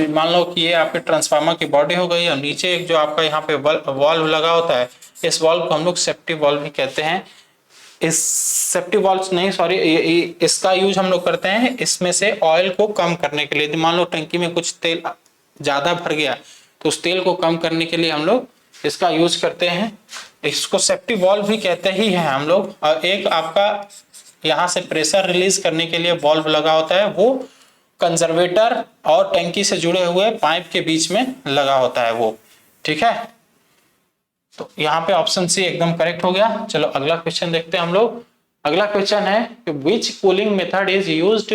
मान लो कि ये आपके ट्रांसफार्मर की बॉडी हो गई और नीचे एक जो आपका यहाँ पे वॉल्व लगा होता है, इस वॉल्व को हम लोग सेफ्टी वॉल्व भी कहते हैं। इस सेफ्टी वॉल्व नहीं, सॉरी, इसका यूज हम लोग करते हैं इसमें से ऑयल को कम करने के लिए। मान लो टंकी में कुछ तेल ज्यादा भर गया तो उस तेल को कम करने के लिए हम लोग इसका यूज करते हैं। इसको सेफ्टी वॉल्व भी कहते ही हैं हम लोग। और एक आपका यहाँ से प्रेशर रिलीज करने के लिए वॉल्व लगा होता है, वो कंजर्वेटर और टंकी से जुड़े हुए पाइप के बीच में लगा होता है वो, ठीक है। तो यहाँ पे ऑप्शन सी एकदम करेक्ट हो गया। चलो अगला क्वेश्चन देखते हैं हम लोग। अगला क्वेश्चन है कि which cooling method is used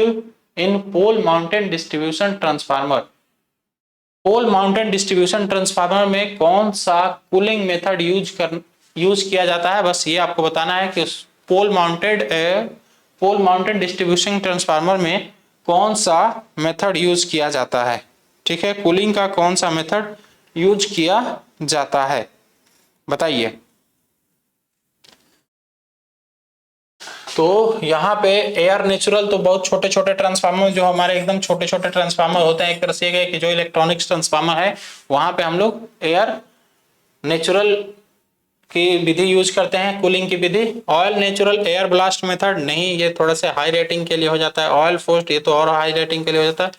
in pole mounted distribution transformer? Pole mounted distribution transformer में कौन सा कूलिंग मेथड यूज किया जाता है? बस ये आपको बताना है कि पोल माउंटेन डिस्ट्रीब्यूशन ट्रांसफार्मर में कौन सा मेथड यूज किया जाता है, ठीक है। कूलिंग का कौन सा मेथड यूज किया जाता है, बताइए। तो यहाँ पे एयर नेचुरल तो बहुत छोटे छोटे ट्रांसफार्मर, जो हमारे एकदम छोटे छोटे ट्रांसफार्मर होते हैं, एक तरह से कि जो इलेक्ट्रॉनिक्स ट्रांसफार्मर है वहां पे हम लोग एयर नेचुरल की विधि यूज करते हैं, कूलिंग की विधि। Oil natural air blast method नहीं, ये थोड़ा सा हाई रेटिंग के लिए हो जाता है। ऑयल फोर्स्ड ये तो और हाई रेटिंग के लिए हो जाता है।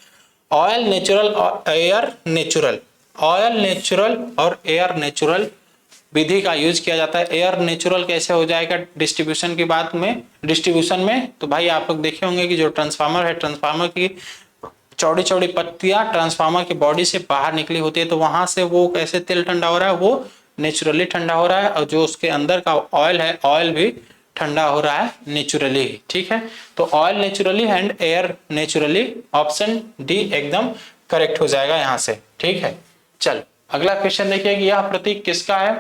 ऑयल नेचुरल और एयर नेचुरल, ऑयल नेचुरल और एयर नेचुरल विधि का यूज किया जाता है। एयर नेचुरल कैसे हो जाएगा डिस्ट्रीब्यूशन की बात में, डिस्ट्रीब्यूशन में तो भाई आप लोग देखे होंगे कि जो ट्रांसफार्मर है, ट्रांसफार्मर की चौड़ी चौड़ी पत्तियां ट्रांसफार्मर की बॉडी से बाहर निकली होती है, तो वहां से वो कैसे तेल ठंडा हो रहा है? वो नेचुरली ठंडा हो रहा है। और जो उसके अंदर का ऑयल है, ऑयल भी ठंडा हो रहा है नेचुरली, ठीक है। तो oil naturally and air naturally, option D एकदम करेक्ट हो जाएगा यहाँ से, ठीक है। चल अगला क्वेश्चन देखिए कि यह प्रतीक किसका है?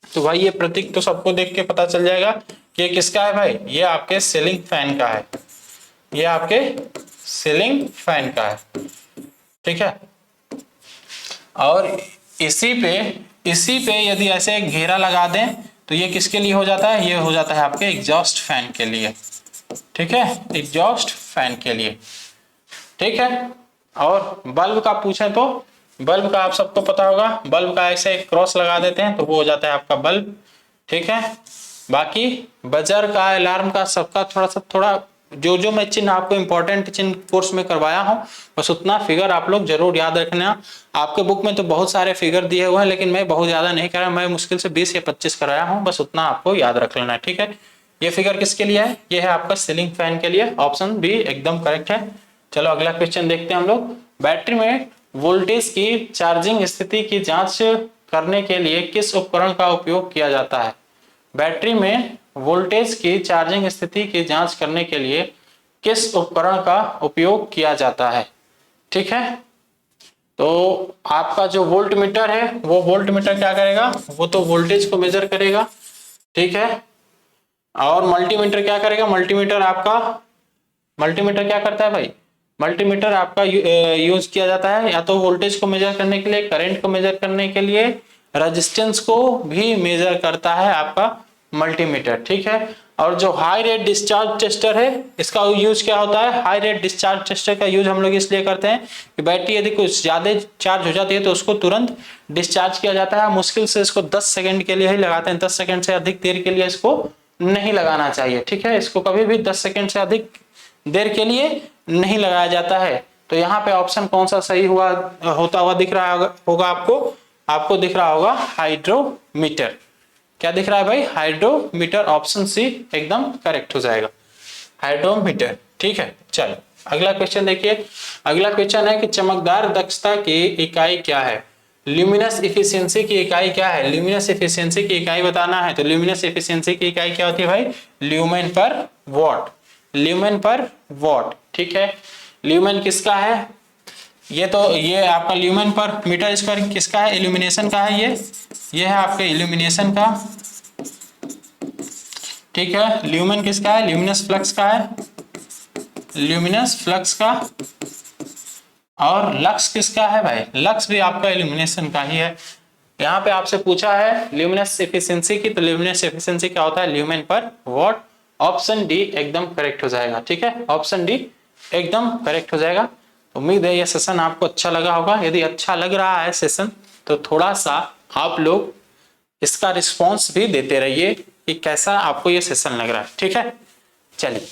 तो भाई ये प्रतीक तो सबको देख के पता चल जाएगा कि ये किसका है भाई। ये आपके सीलिंग फैन का है, ये आपके सीलिंग फैन का है, ठीक है। और इसी पे यदि ऐसे घेरा लगा दें तो ये किसके लिए हो जाता है? ये हो जाता है आपके एग्जॉस्ट फैन के लिए, ठीक है, एग्जॉस्ट फैन के लिए, ठीक है। और बल्ब का पूछे तो बल्ब का आप सबको पता होगा, बल्ब का ऐसे एक क्रॉस लगा देते हैं तो वो हो जाता है आपका बल्ब, ठीक है। बाकी बजर का, अलार्म का, सबका थोड़ा जो जो मैं चिन्ह आपको इंपॉर्टेंट चिन्ह कोर्स में करवाया हूं, बस उतना फिगर आप लोग जरूर याद रखना। आपके बुक में तो बहुत सारे फिगर दिए हुए हैं, लेकिन मैं बहुत ज्यादा नहीं कराया, मैं मुश्किल से 20 या 25 कराया हूं, बस उतना आपको याद रख लेना, ठीक है। ये फिगर किसके लिए है? ये है आपका सीलिंग फैन के लिए, ऑप्शन बी एकदम करेक्ट है। चलो अगला क्वेश्चन देखते हैं हम लोग। बैटरी में वोल्टेज की चार्जिंग स्थिति की जांच करने के लिए किस उपकरण का उपयोग किया जाता है? बैटरी में वोल्टेज की चार्जिंग स्थिति की जांच करने के लिए किस उपकरण का उपयोग किया जाता है? ठीक है, तो आपका जो वोल्ट मीटर है, वो वोल्ट मीटर क्या करेगा? वो तो वोल्टेज को मेजर करेगा, ठीक है। और मल्टीमीटर क्या करेगा? मल्टीमीटर क्या करता है भाई? मल्टीमीटर आपका यूज किया जाता है या तो वोल्टेज को मेजर करने के लिए, करंट को मेजर करने के लिए, रेजिस्टेंस को भी मेजर करता है आपका मल्टीमीटर, ठीक है। और जो हाई रेट डिस्चार्ज टेस्टर है, इसका यूज क्या होता है? हाई रेट डिस्चार्ज टेस्टर का यूज हम लोग इसलिए करते हैं कि बैटरी यदि कुछ ज्यादा चार्ज हो जाती है तो उसको तुरंत डिस्चार्ज किया जाता है। मुश्किल से इसको 10 सेकंड के लिए ही लगाते हैं, 10 सेकंड से अधिक देर के लिए इसको नहीं लगाना चाहिए, ठीक है। इसको कभी भी 10 सेकंड से अधिक देर के लिए नहीं लगाया जाता है। तो यहाँ पे ऑप्शन कौन सा सही होता हुआ दिख रहा होगा आपको दिख रहा होगा हाइड्रोमीटर। क्या दिख रहा है भाई? हाइड्रोमीटर, ऑप्शन सी एकदम करेक्ट हो जाएगा, हाइड्रोमीटर, ठीक है। चलो अगला क्वेश्चन देखिए। अगला क्वेश्चन है कि चमकदार दक्षता की इकाई क्या है? ल्यूमिनस एफिशिएंसी की इकाई क्या है? ल्यूमिनस एफिशिएंसी की इकाई बताना है तो ल्यूमिनस एफिशिएंसी की इकाई क्या होती है भाई? ल्यूमेन पर वॉट, ल्यूमेन पर वॉट, ठीक है। ल्यूमेन किसका है? ये आपका ल्यूमेन पर मीटर स्क्वायर किसका है? इल्यूमिनेशन का है। ये है आपके इल्यूमिनेशन का, ठीक है। ल्यूमेन किसका है? ल्यूमिनस फ्लक्स का है, ल्यूमिनस फ्लक्स का। और लक्स किसका है भाई? लक्स भी आपका इल्यूमिनेशन का ही है। यहाँ पे आपसे पूछा है ल्यूमिनस एफिशिएंसी की, तो ल्यूमिनस एफिशिएंसी क्या होता है? ल्यूमेन पर वॉट। ऑप्शन डी एकदम करेक्ट हो जाएगा, ठीक है। ऑप्शन डी एकदम करेक्ट हो जाएगा। उम्मीद है ये सेशन आपको अच्छा लगा होगा। यदि अच्छा लग रहा है सेशन तो थोड़ा सा आप लोग इसका रिस्पॉन्स भी देते रहिए कि कैसा आपको ये सेशन लग रहा है, ठीक है। चलिए।